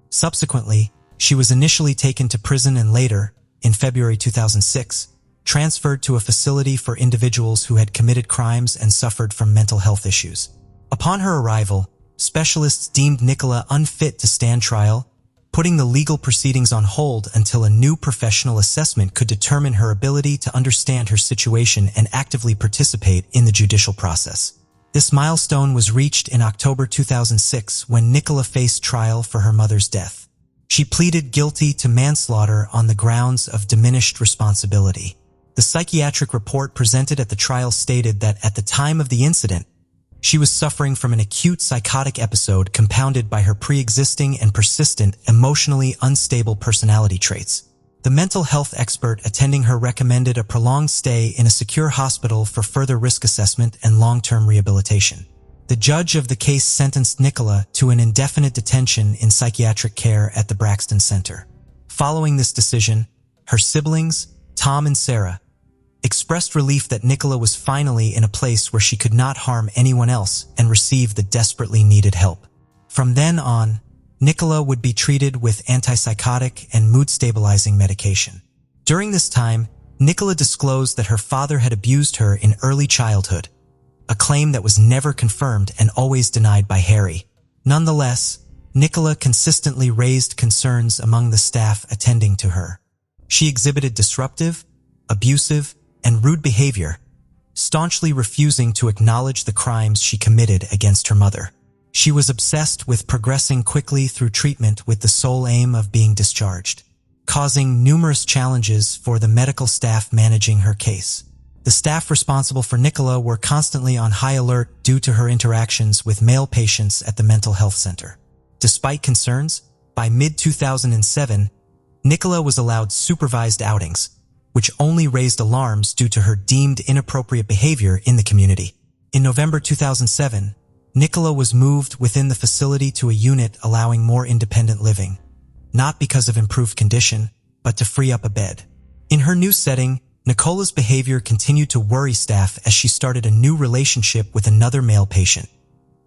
Subsequently, she was initially taken to prison and later, in February 2006, transferred to a facility for individuals who had committed crimes and suffered from mental health issues. Upon her arrival, specialists deemed Nicola unfit to stand trial, putting the legal proceedings on hold until a new professional assessment could determine her ability to understand her situation and actively participate in the judicial process. This milestone was reached in October 2006 when Nicola faced trial for her mother's death. She pleaded guilty to manslaughter on the grounds of diminished responsibility. The psychiatric report presented at the trial stated that at the time of the incident, she was suffering from an acute psychotic episode compounded by her pre-existing and persistent emotionally unstable personality traits. The mental health expert attending her recommended a prolonged stay in a secure hospital for further risk assessment and long-term rehabilitation. The judge of the case sentenced Nicola to an indefinite detention in psychiatric care at the Braxton Center. Following this decision, her siblings, Tom and Sarah, expressed relief that Nicola was finally in a place where she could not harm anyone else and receive the desperately needed help. From then on, Nicola would be treated with antipsychotic and mood-stabilizing medication. During this time, Nicola disclosed that her father had abused her in early childhood, a claim that was never confirmed and always denied by Harry. Nonetheless, Nicola consistently raised concerns among the staff attending to her. She exhibited disruptive, abusive, and rude behavior, staunchly refusing to acknowledge the crimes she committed against her mother. She was obsessed with progressing quickly through treatment with the sole aim of being discharged, causing numerous challenges for the medical staff managing her case. The staff responsible for Nicola were constantly on high alert due to her interactions with male patients at the mental health center. Despite concerns, by mid-2007, Nicola was allowed supervised outings, which only raised alarms due to her deemed inappropriate behavior in the community. In November 2007, Nicola was moved within the facility to a unit allowing more independent living, not because of improved condition, but to free up a bed. In her new setting, Nicola's behavior continued to worry staff as she started a new relationship with another male patient,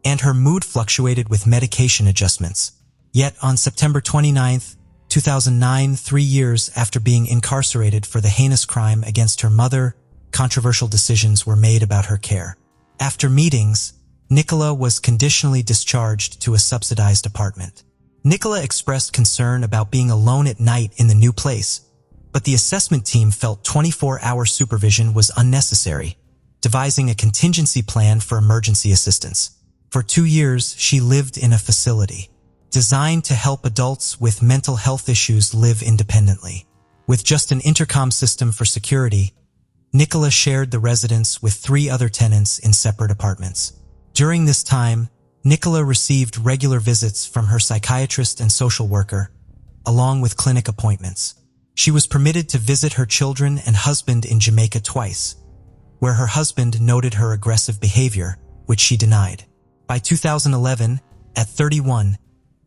and her mood fluctuated with medication adjustments. Yet on September 29, 2009, 3 years after being incarcerated for the heinous crime against her mother, controversial decisions were made about her care. After meetings, Nicola was conditionally discharged to a subsidized apartment. Nicola expressed concern about being alone at night in the new place, but the assessment team felt 24-hour supervision was unnecessary, devising a contingency plan for emergency assistance. For 2 years, she lived in a facility designed to help adults with mental health issues live independently. With just an intercom system for security, Nicola shared the residence with 3 other tenants in separate apartments. During this time, Nicola received regular visits from her psychiatrist and social worker, along with clinic appointments. She was permitted to visit her children and husband in Jamaica twice, where her husband noted her aggressive behavior, which she denied. By 2011, at 31,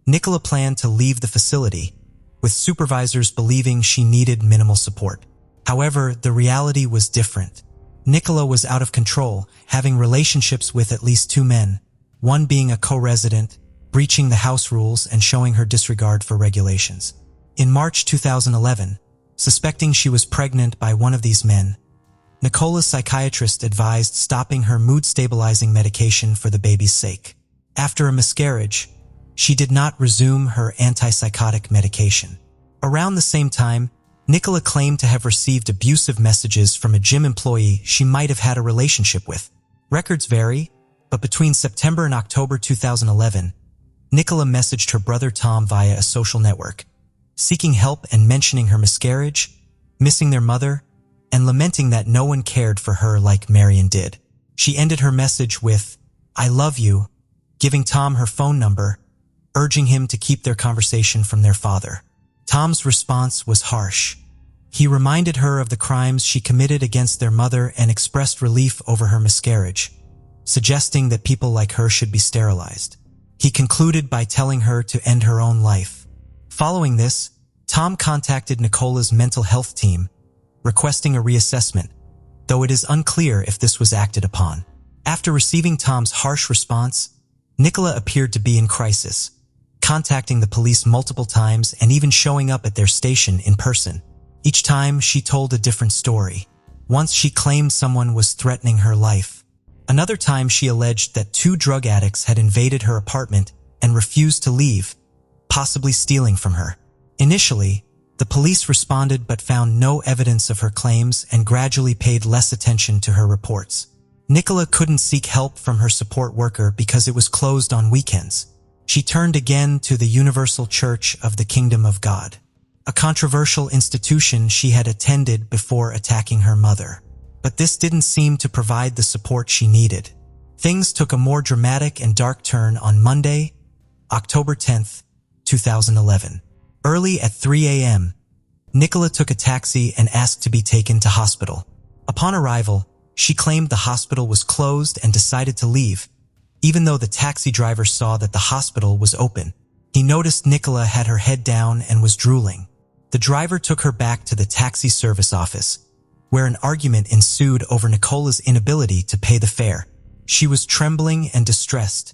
Nicola planned to leave the facility, with supervisors believing she needed minimal support. However, the reality was different. Nicola was out of control, having relationships with at least 2 men, one being a co-resident, breaching the house rules and showing her disregard for regulations. In March 2011, suspecting she was pregnant by one of these men, Nicola's psychiatrist advised stopping her mood-stabilizing medication for the baby's sake. After a miscarriage, she did not resume her antipsychotic medication. Around the same time, Nicola claimed to have received abusive messages from a gym employee she might have had a relationship with. Records vary, but between September and October 2011, Nicola messaged her brother Tom via a social network, seeking help and mentioning her miscarriage, missing their mother, and lamenting that no one cared for her like Marion did. She ended her message with, "I love you," giving Tom her phone number, urging him to keep their conversation from their father. Tom's response was harsh. He reminded her of the crimes she committed against their mother and expressed relief over her miscarriage, suggesting that people like her should be sterilized. He concluded by telling her to end her own life. Following this, Tom contacted Nicola's mental health team, requesting a reassessment, though it is unclear if this was acted upon. After receiving Tom's harsh response, Nicola appeared to be in crisis, contacting the police multiple times and even showing up at their station in person. Each time, she told a different story. Once she claimed someone was threatening her life. Another time, she alleged that 2 drug addicts had invaded her apartment and refused to leave, possibly stealing from her. Initially, the police responded but found no evidence of her claims and gradually paid less attention to her reports. Nicola couldn't seek help from her support worker because it was closed on weekends. She turned again to the Universal Church of the Kingdom of God, a controversial institution she had attended before attacking her mother. But this didn't seem to provide the support she needed. Things took a more dramatic and dark turn on Monday, October 10th, 2011. Early at 3 a.m., Nicola took a taxi and asked to be taken to hospital. Upon arrival, she claimed the hospital was closed and decided to leave, even though the taxi driver saw that the hospital was open. He noticed Nicola had her head down and was drooling. The driver took her back to the taxi service office, where an argument ensued over Nicola's inability to pay the fare. She was trembling and distressed,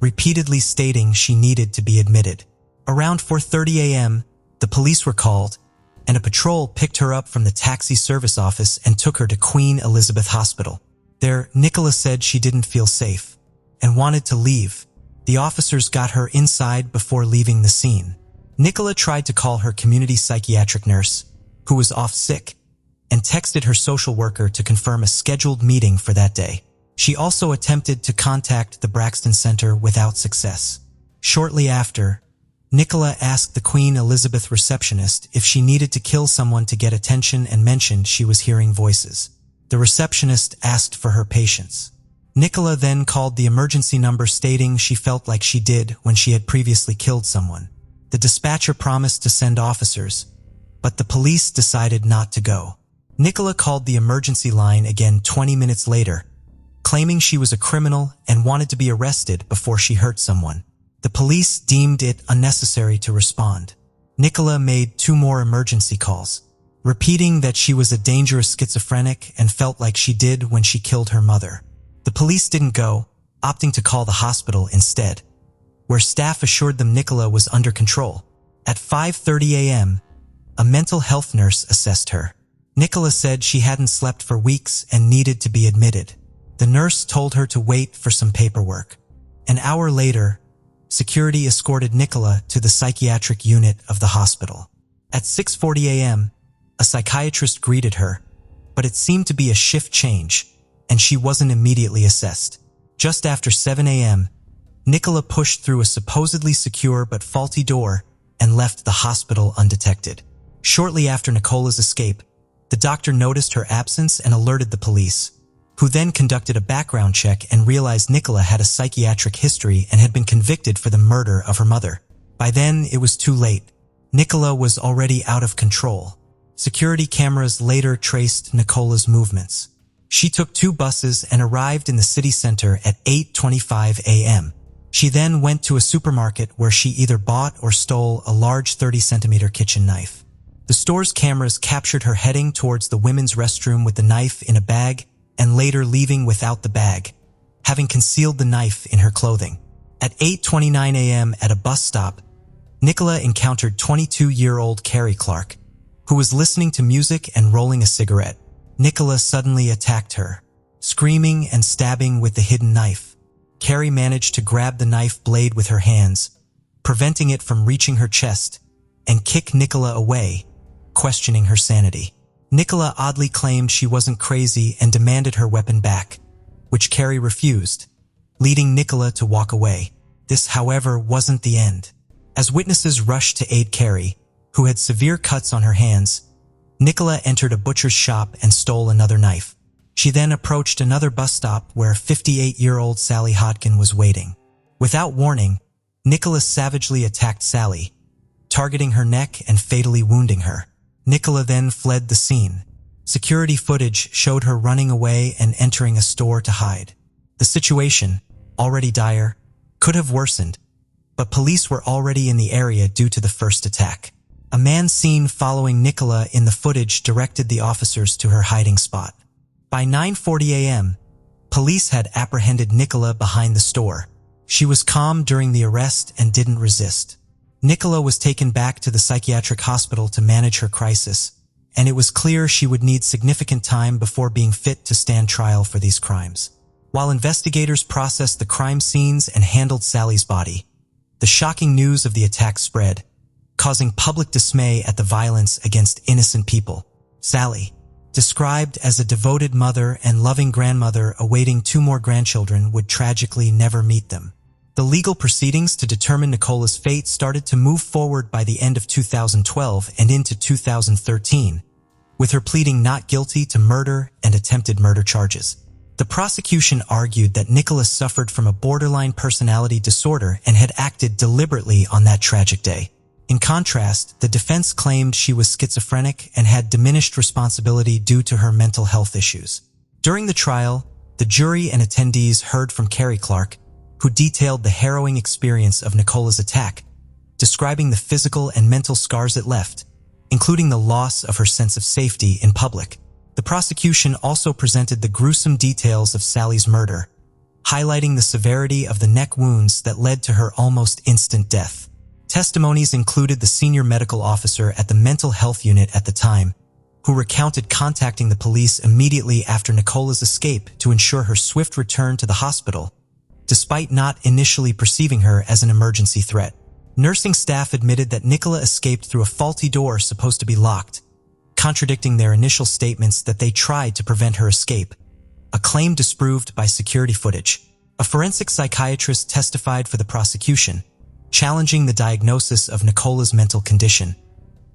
repeatedly stating she needed to be admitted. Around 4:30 a.m., the police were called, and a patrol picked her up from the taxi service office and took her to Queen Elizabeth Hospital. There, Nicola said she didn't feel safe and wanted to leave. The officers got her inside before leaving the scene. Nicola tried to call her community psychiatric nurse, who was off sick, and texted her social worker to confirm a scheduled meeting for that day. She also attempted to contact the Braxton Center without success. Shortly after, Nicola asked the Queen Elizabeth receptionist if she needed to kill someone to get attention and mentioned she was hearing voices. The receptionist asked for her patience. Nicola then called the emergency number stating she felt like she did when she had previously killed someone. The dispatcher promised to send officers, but the police decided not to go. Nicola called the emergency line again 20 minutes later, claiming she was a criminal and wanted to be arrested before she hurt someone. The police deemed it unnecessary to respond. Nicola made 2 more emergency calls, repeating that she was a dangerous schizophrenic and felt like she did when she killed her mother. The police didn't go, opting to call the hospital instead, where staff assured them Nicola was under control. At 5:30 a.m., a mental health nurse assessed her. Nicola said she hadn't slept for weeks and needed to be admitted. The nurse told her to wait for some paperwork. An hour later, security escorted Nicola to the psychiatric unit of the hospital. At 6:40 a.m., a psychiatrist greeted her, but it seemed to be a shift change, and she wasn't immediately assessed. Just after 7 a.m., Nicola pushed through a supposedly secure but faulty door and left the hospital undetected. Shortly after Nicola's escape, the doctor noticed her absence and alerted the police, who then conducted a background check and realized Nicola had a psychiatric history and had been convicted for the murder of her mother. By then, it was too late. Nicola was already out of control. Security cameras later traced Nicola's movements. She took 2 buses and arrived in the city center at 8:25 a.m. She then went to a supermarket where she either bought or stole a large 30-centimeter kitchen knife. The store's cameras captured her heading towards the women's restroom with the knife in a bag and later leaving without the bag, having concealed the knife in her clothing. At 8:29 a.m. at a bus stop, Nicola encountered 22-year-old Carrie Clark, who was listening to music and rolling a cigarette. Nicola suddenly attacked her, screaming and stabbing with the hidden knife. Carrie managed to grab the knife blade with her hands, preventing it from reaching her chest, and kick Nicola away, questioning her sanity. Nicola oddly claimed she wasn't crazy and demanded her weapon back, which Carrie refused, leading Nicola to walk away. This, however, wasn't the end. As witnesses rushed to aid Carrie, who had severe cuts on her hands, Nicola entered a butcher's shop and stole another knife. She then approached another bus stop where 58-year-old Sally Hodkin was waiting. Without warning, Nicola savagely attacked Sally, targeting her neck and fatally wounding her. Nicola then fled the scene. Security footage showed her running away and entering a store to hide. The situation, already dire, could have worsened, but police were already in the area due to the first attack. A man seen following Nicola in the footage directed the officers to her hiding spot. By 9:40 a.m., police had apprehended Nicola behind the store. She was calm during the arrest and didn't resist. Nicola was taken back to the psychiatric hospital to manage her crisis, and it was clear she would need significant time before being fit to stand trial for these crimes. While investigators processed the crime scenes and handled Sally's body, the shocking news of the attack spread, causing public dismay at the violence against innocent people. Sally, described as a devoted mother and loving grandmother awaiting 2 more grandchildren, would tragically never meet them. The legal proceedings to determine Nicola's fate started to move forward by the end of 2012 and into 2013, with her pleading not guilty to murder and attempted murder charges. The prosecution argued that Nicola suffered from a borderline personality disorder and had acted deliberately on that tragic day. In contrast, the defense claimed she was schizophrenic and had diminished responsibility due to her mental health issues. During the trial, the jury and attendees heard from Carrie Clark, who detailed the harrowing experience of Nicola's attack, describing the physical and mental scars it left, including the loss of her sense of safety in public. The prosecution also presented the gruesome details of Sally's murder, highlighting the severity of the neck wounds that led to her almost instant death. Testimonies included the senior medical officer at the mental health unit at the time, who recounted contacting the police immediately after Nicola's escape to ensure her swift return to the hospital, despite not initially perceiving her as an emergency threat. Nursing staff admitted that Nicola escaped through a faulty door supposed to be locked, contradicting their initial statements that they tried to prevent her escape. a claim disproved by security footage. A forensic psychiatrist testified for the prosecution, challenging the diagnosis of Nicola's mental condition,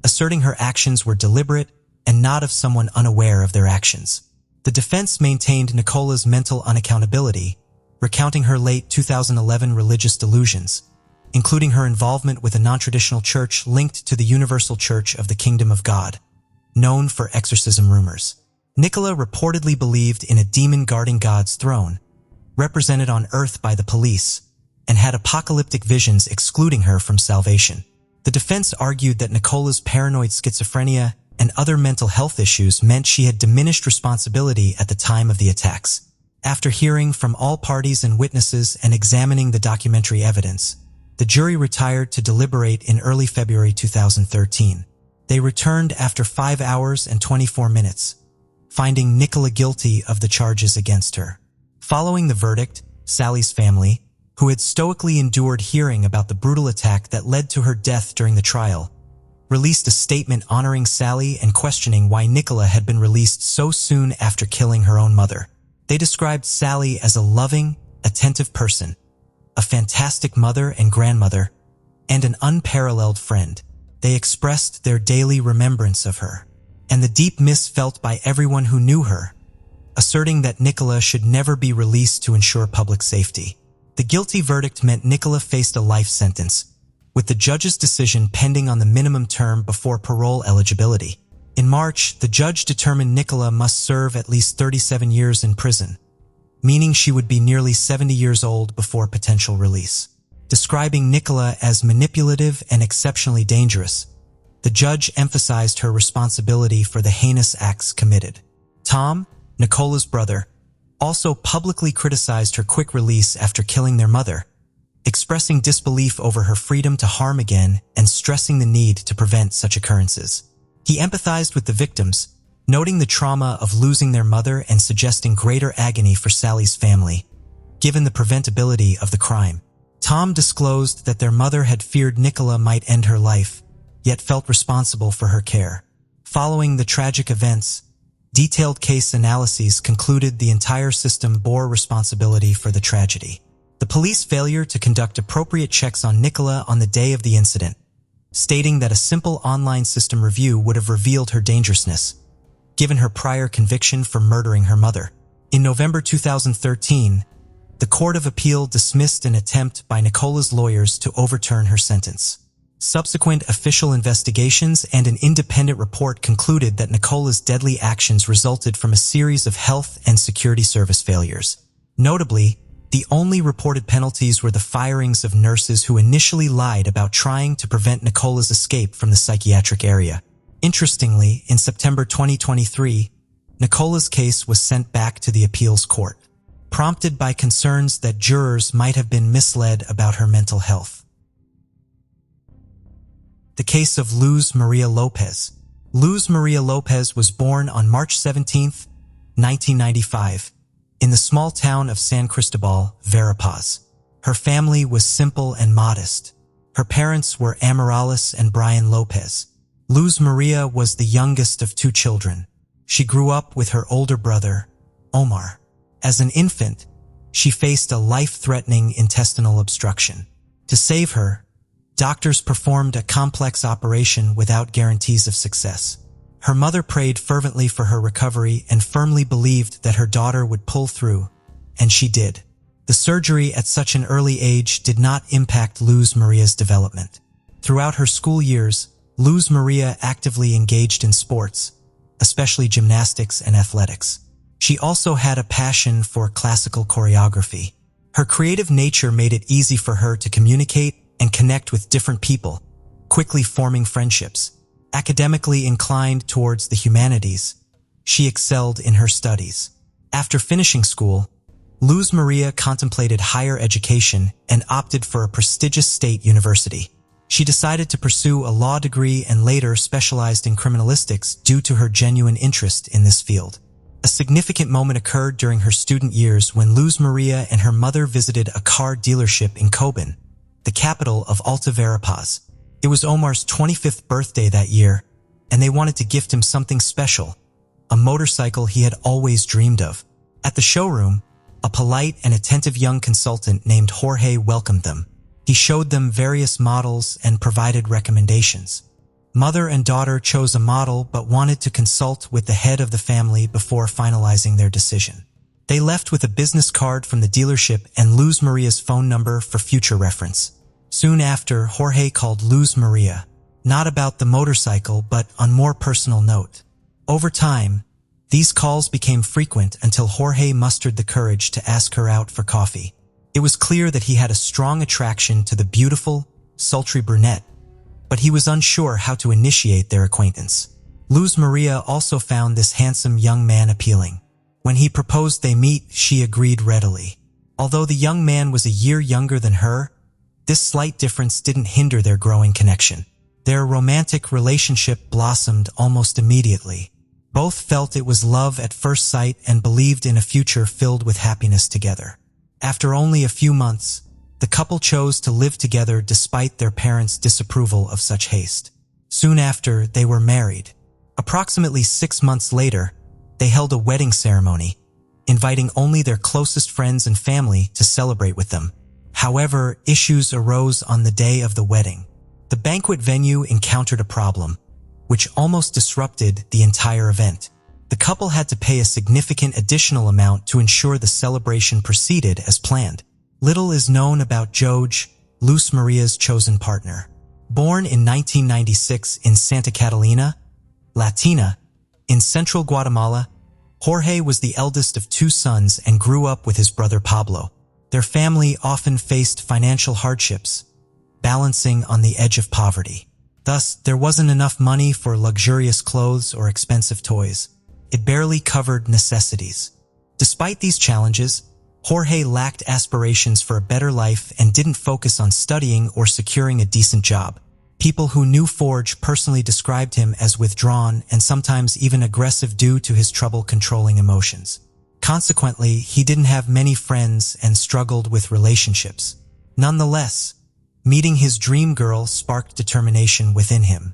asserting her actions were deliberate and not of someone unaware of their actions. The defense maintained Nicola's mental unaccountability, recounting her late 2011 religious delusions, including her involvement with a non-traditional church linked to the Universal Church of the Kingdom of God, known for exorcism rumors. Nicola reportedly believed in a demon guarding God's throne, represented on earth by the police, and had apocalyptic visions excluding her from salvation. The defense argued that Nicola's paranoid schizophrenia and other mental health issues meant she had diminished responsibility at the time of the attacks. After hearing from all parties and witnesses and examining the documentary evidence, the jury retired to deliberate in early February 2013. They returned after 5 hours and 24 minutes, finding Nicola guilty of the charges against her. Following the verdict, Sally's family, who had stoically endured hearing about the brutal attack that led to her death during the trial, released a statement honoring Sally and questioning why Nicola had been released so soon after killing her own mother. They described Sally as a loving, attentive person, a fantastic mother and grandmother, and an unparalleled friend. They expressed their daily remembrance of her, and the deep miss felt by everyone who knew her, asserting that Nicola should never be released to ensure public safety. The guilty verdict meant Nicola faced a life sentence, with the judge's decision pending on the minimum term before parole eligibility. In March, the judge determined Nicola must serve at least 37 years in prison, meaning she would be nearly 70 years old before potential release. Describing Nicola as manipulative and exceptionally dangerous, the judge emphasized her responsibility for the heinous acts committed. Tom, Nicola's brother, also publicly criticized her quick release after killing their mother, expressing disbelief over her freedom to harm again and stressing the need to prevent such occurrences. He empathized with the victims, noting the trauma of losing their mother and suggesting greater agony for Sally's family, given the preventability of the crime. Tom disclosed that their mother had feared Nicola might end her life, yet felt responsible for her care. Following the tragic events, detailed case analyses concluded the entire system bore responsibility for the tragedy. The police failure to conduct appropriate checks on Nicola on the day of the incident, stating that a simple online system review would have revealed her dangerousness, given her prior conviction for murdering her mother. In November 2013, the Court of Appeal dismissed an attempt by Nicola's lawyers to overturn her sentence. Subsequent official investigations and an independent report concluded that Nicola's deadly actions resulted from a series of health and security service failures. Notably, the only reported penalties were the firings of nurses who initially lied about trying to prevent Nicola's escape from the psychiatric area. Interestingly, in September 2023, Nicola's case was sent back to the appeals court, prompted by concerns that jurors might have been misled about her mental health. The case of Luz Maria Lopez. Luz Maria Lopez was born on March 17, 1995, in the small town of San Cristobal, Verapaz. Her family was simple and modest. Her parents were Amarales and Brian Lopez. Luz Maria was the youngest of 2 children. She grew up with her older brother, Omar. As an infant, she faced a life-threatening intestinal obstruction. To save her, doctors performed a complex operation without guarantees of success. Her mother prayed fervently for her recovery and firmly believed that her daughter would pull through, and she did. The surgery at such an early age did not impact Luz Maria's development. Throughout her school years, Luz Maria actively engaged in sports, especially gymnastics and athletics. She also had a passion for classical choreography. Her creative nature made it easy for her to communicate and connect with different people, quickly forming friendships. Academically inclined towards the humanities, she excelled in her studies. After finishing school, Luz Maria contemplated higher education and opted for a prestigious state university. She decided to pursue a law degree and later specialized in criminalistics due to her genuine interest in this field. A significant moment occurred during her student years when Luz Maria and her mother visited a car dealership in Coban, the capital of Alta Verapaz. It was Omar's 25th birthday that year, and they wanted to gift him something special, a motorcycle he had always dreamed of. At the showroom, a polite and attentive young consultant named Jorge welcomed them. He showed them various models and provided recommendations. Mother and daughter chose a model but wanted to consult with the head of the family before finalizing their decision. They left with a business card from the dealership and Luz Maria's phone number for future reference. Soon after, Jorge called Luz Maria, not about the motorcycle but on more personal note. Over time, these calls became frequent until Jorge mustered the courage to ask her out for coffee. It was clear that he had a strong attraction to the beautiful, sultry brunette, but he was unsure how to initiate their acquaintance. Luz Maria also found this handsome young man appealing. When he proposed they meet, she agreed readily. Although the young man was a year younger than her, this slight difference didn't hinder their growing connection. Their romantic relationship blossomed almost immediately. Both felt it was love at first sight and believed in a future filled with happiness together. After only a few months, the couple chose to live together despite their parents' disapproval of such haste. Soon after, they were married. Approximately 6 months later, they held a wedding ceremony, inviting only their closest friends and family to celebrate with them. However, issues arose on the day of the wedding. The banquet venue encountered a problem, which almost disrupted the entire event. The couple had to pay a significant additional amount to ensure the celebration proceeded as planned. Little is known about Joj, Luz Maria's chosen partner. Born in 1996 in Santa Catalina, Latina, in central Guatemala, Jorge was the eldest of 2 sons and grew up with his brother Pablo. Their family often faced financial hardships, balancing on the edge of poverty. Thus, there wasn't enough money for luxurious clothes or expensive toys. It barely covered necessities. Despite these challenges, Jorge lacked aspirations for a better life and didn't focus on studying or securing a decent job. People who knew Forge personally described him as withdrawn and sometimes even aggressive due to his trouble controlling emotions. Consequently, he didn't have many friends and struggled with relationships. Nonetheless, meeting his dream girl sparked determination within him.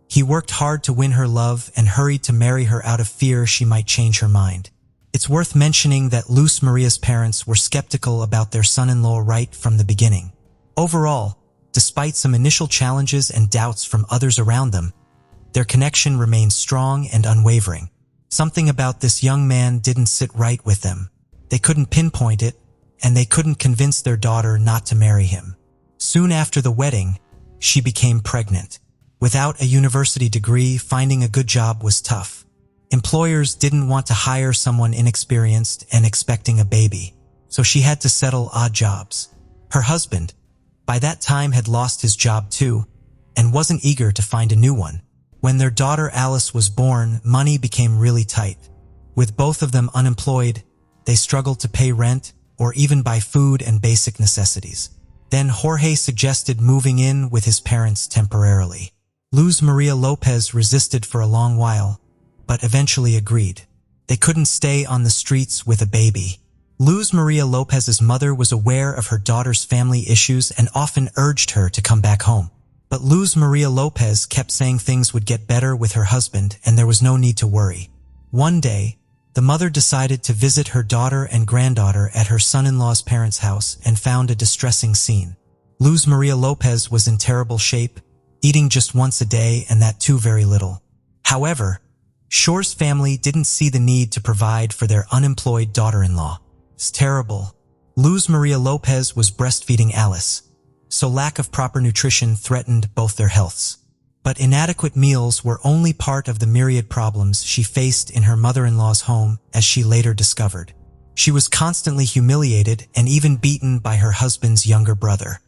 He worked hard to win her love and hurried to marry her out of fear she might change her mind. It's worth mentioning that Luz Maria's parents were skeptical about their son-in-law right from the beginning. Overall, despite some initial challenges and doubts from others around them, their connection remained strong and unwavering. Something about this young man didn't sit right with them. They couldn't pinpoint it, and they couldn't convince their daughter not to marry him. Soon after the wedding, she became pregnant. Without a university degree, finding a good job was tough. Employers didn't want to hire someone inexperienced and expecting a baby, so she had to settle odd jobs. Her husband, by that time, had lost his job too, and wasn't eager to find a new one. When their daughter Alice was born, money became really tight. With both of them unemployed, they struggled to pay rent or even buy food and basic necessities. Then Jorge suggested moving in with his parents temporarily. Luz Maria Lopez resisted for a long while, but eventually agreed. They couldn't stay on the streets with a baby. Luz Maria Lopez's mother was aware of her daughter's family issues and often urged her to come back home. But Luz Maria Lopez kept saying things would get better with her husband and there was no need to worry. One day, the mother decided to visit her daughter and granddaughter at her son-in-law's parents' house and found a distressing scene. Luz Maria Lopez was in terrible shape, eating just once a day and that too very little. However, Shore's family didn't see the need to provide for their unemployed daughter-in-law. It's terrible. Luz Maria Lopez was breastfeeding Alice, so lack of proper nutrition threatened both their healths. But inadequate meals were only part of the myriad problems she faced in her mother-in-law's home, as she later discovered. She was constantly humiliated and even beaten by her husband's younger brother.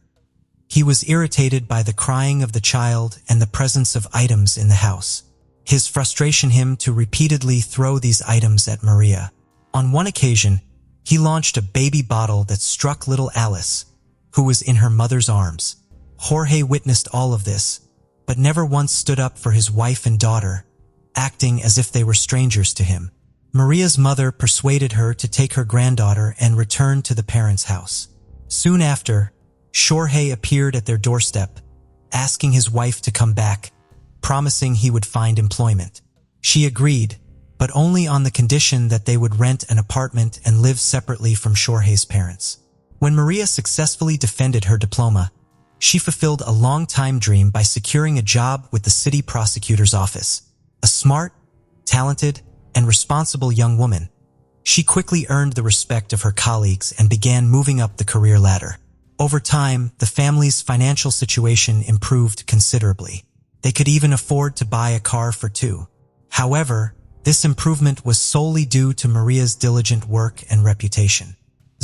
He was irritated by the crying of the child and the presence of items in the house. His frustration him to repeatedly throw these items at Maria. On one occasion, he launched a baby bottle that struck little Alice, who was in her mother's arms. Jorge witnessed all of this, but never once stood up for his wife and daughter, acting as if they were strangers to him. Maria's mother persuaded her to take her granddaughter and return to the parents' house. Soon after, Jorge appeared at their doorstep, asking his wife to come back, promising he would find employment. She agreed, but only on the condition that they would rent an apartment and live separately from Jorge's parents. When Maria successfully defended her diploma, she fulfilled a long-time dream by securing a job with the city prosecutor's office. A smart, talented, and responsible young woman, she quickly earned the respect of her colleagues and began moving up the career ladder. Over time, the family's financial situation improved considerably. They could even afford to buy a car for two. However, this improvement was solely due to Maria's diligent work and reputation.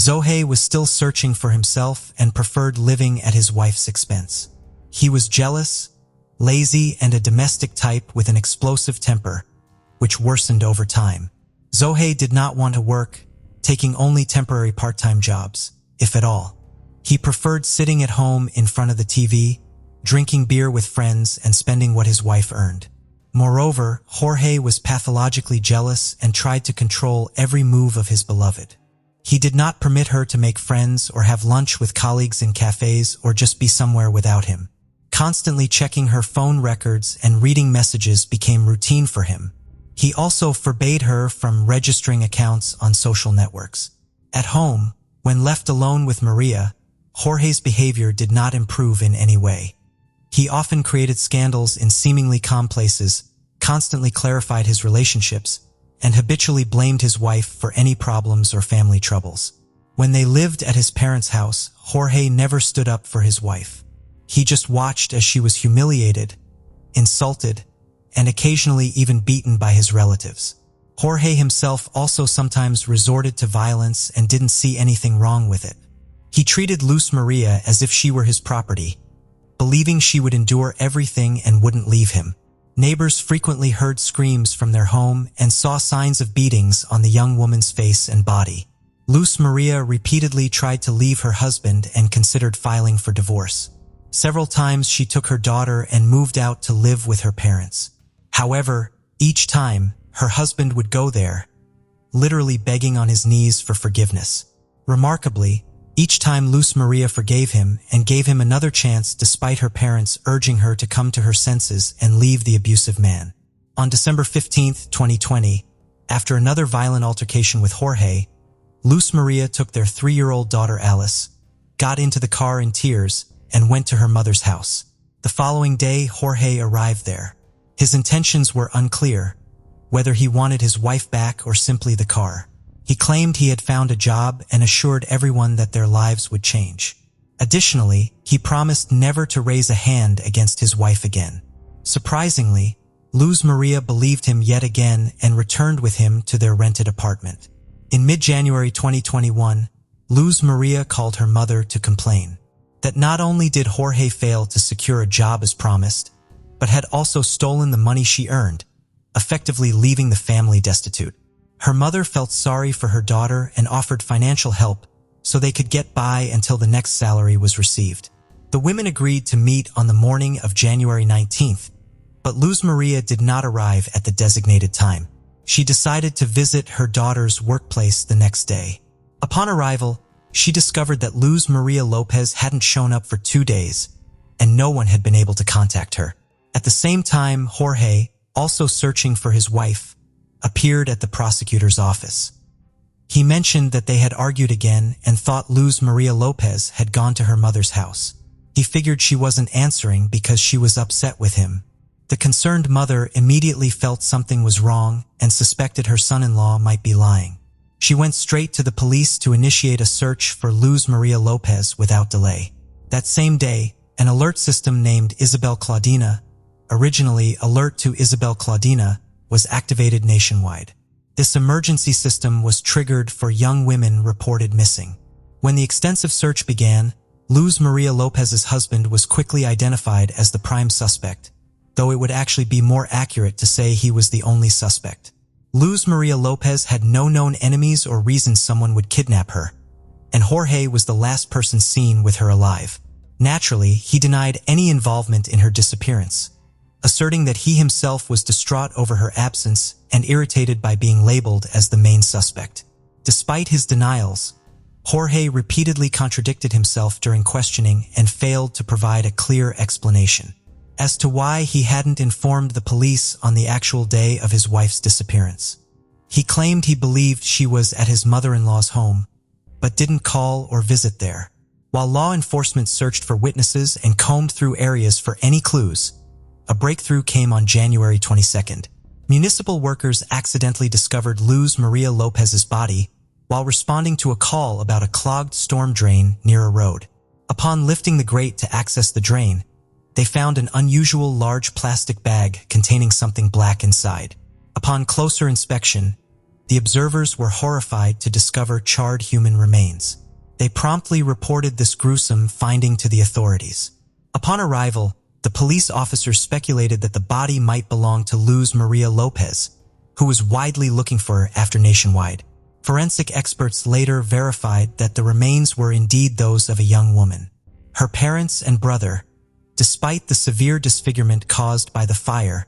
Jorge was still searching for himself and preferred living at his wife's expense. He was jealous, lazy, and a domestic type with an explosive temper, which worsened over time. Jorge did not want to work, taking only temporary part-time jobs, if at all. He preferred sitting at home in front of the TV, drinking beer with friends, and spending what his wife earned. Moreover, Jorge was pathologically jealous and tried to control every move of his beloved. He did not permit her to make friends or have lunch with colleagues in cafes or just be somewhere without him. Constantly checking her phone records and reading messages became routine for him. He also forbade her from registering accounts on social networks. At home, when left alone with Maria, Jorge's behavior did not improve in any way. He often created scandals in seemingly calm places, constantly clarified his relationships, and habitually blamed his wife for any problems or family troubles. When they lived at his parents' house, Jorge never stood up for his wife. He just watched as she was humiliated, insulted, and occasionally even beaten by his relatives. Jorge himself also sometimes resorted to violence and didn't see anything wrong with it. He treated Luz Maria as if she were his property, believing she would endure everything and wouldn't leave him. Neighbors frequently heard screams from their home and saw signs of beatings on the young woman's face and body. Luz Maria repeatedly tried to leave her husband and considered filing for divorce. Several times she took her daughter and moved out to live with her parents. However, each time, her husband would go there, literally begging on his knees for forgiveness. Remarkably, each time Luz Maria forgave him and gave him another chance despite her parents urging her to come to her senses and leave the abusive man. On December 15, 2020, after another violent altercation with Jorge, Luz Maria took their 3-year-old daughter Alice, got into the car in tears, and went to her mother's house. The following day, Jorge arrived there. His intentions were unclear, whether he wanted his wife back or simply the car. He claimed he had found a job and assured everyone that their lives would change. Additionally, he promised never to raise a hand against his wife again. Surprisingly, Luz Maria believed him yet again and returned with him to their rented apartment. In mid-January 2021, Luz Maria called her mother to complain that not only did Jorge fail to secure a job as promised, but had also stolen the money she earned, effectively leaving the family destitute. Her mother felt sorry for her daughter and offered financial help so they could get by until the next salary was received. The women agreed to meet on the morning of January 19th, but Luz Maria did not arrive at the designated time. She decided to visit her daughter's workplace the next day. Upon arrival, she discovered that Luz Maria Lopez hadn't shown up for 2 days, and no one had been able to contact her. At the same time, Jorge, also searching for his wife, appeared at the prosecutor's office. He mentioned that they had argued again and thought Luz Maria Lopez had gone to her mother's house. He figured she wasn't answering because she was upset with him. The concerned mother immediately felt something was wrong and suspected her son-in-law might be lying. She went straight to the police to initiate a search for Luz Maria Lopez without delay. That same day, an alert system named Isabel Claudina, originally Alert to Isabel Claudina, was activated nationwide. This emergency system was triggered for young women reported missing. When the extensive search began, Luz Maria Lopez's husband was quickly identified as the prime suspect, though it would actually be more accurate to say he was the only suspect. Luz Maria Lopez had no known enemies or reasons someone would kidnap her, and Jorge was the last person seen with her alive. Naturally, he denied any involvement in her disappearance, asserting that he himself was distraught over her absence and irritated by being labeled as the main suspect. Despite his denials, Jorge repeatedly contradicted himself during questioning and failed to provide a clear explanation as to why he hadn't informed the police on the actual day of his wife's disappearance. He claimed he believed she was at his mother-in-law's home, but didn't call or visit there. While law enforcement searched for witnesses and combed through areas for any clues, a breakthrough came on January 22nd. Municipal workers accidentally discovered Luz Maria Lopez's body while responding to a call about a clogged storm drain near a road. Upon lifting the grate to access the drain, they found an unusual large plastic bag containing something black inside. Upon closer inspection, the observers were horrified to discover charred human remains. They promptly reported this gruesome finding to the authorities. Upon arrival, the police officers speculated that the body might belong to Luz Maria Lopez, who was widely looking for her after nationwide. Forensic experts later verified that the remains were indeed those of a young woman. Her parents and brother, despite the severe disfigurement caused by the fire,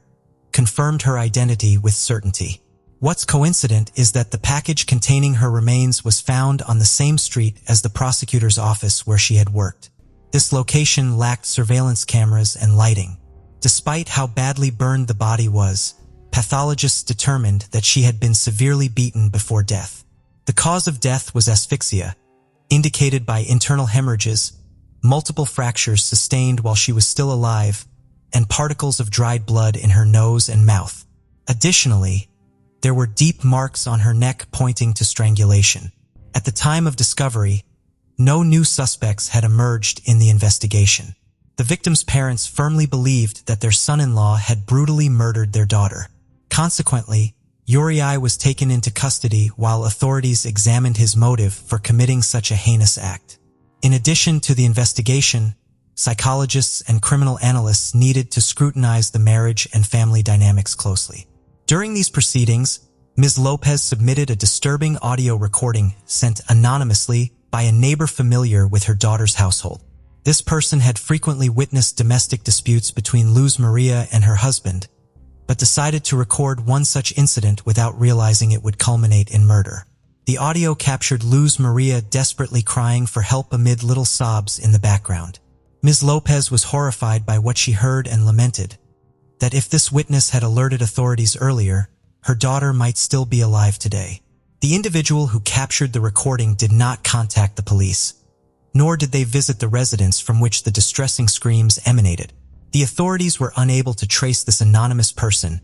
confirmed her identity with certainty. What's coincident is that the package containing her remains was found on the same street as the prosecutor's office where she had worked. This location lacked surveillance cameras and lighting. Despite how badly burned the body was, pathologists determined that she had been severely beaten before death. The cause of death was asphyxia, indicated by internal hemorrhages, multiple fractures sustained while she was still alive, and particles of dried blood in her nose and mouth. Additionally, there were deep marks on her neck pointing to strangulation. At the time of discovery, no new suspects had emerged in the investigation. The victim's parents firmly believed that their son-in-law had brutally murdered their daughter. Consequently, Uriai was taken into custody while authorities examined his motive for committing such a heinous act. In addition to the investigation, psychologists and criminal analysts needed to scrutinize the marriage and family dynamics closely. During these proceedings, Ms. Lopez submitted a disturbing audio recording sent anonymously by a neighbor familiar with her daughter's household. This person had frequently witnessed domestic disputes between Luz Maria and her husband, but decided to record one such incident without realizing it would culminate in murder. The audio captured Luz Maria desperately crying for help amid little sobs in the background. Ms. Lopez was horrified by what she heard and lamented that if this witness had alerted authorities earlier, her daughter might still be alive today. The individual who captured the recording did not contact the police, nor did they visit the residence from which the distressing screams emanated. The authorities were unable to trace this anonymous person,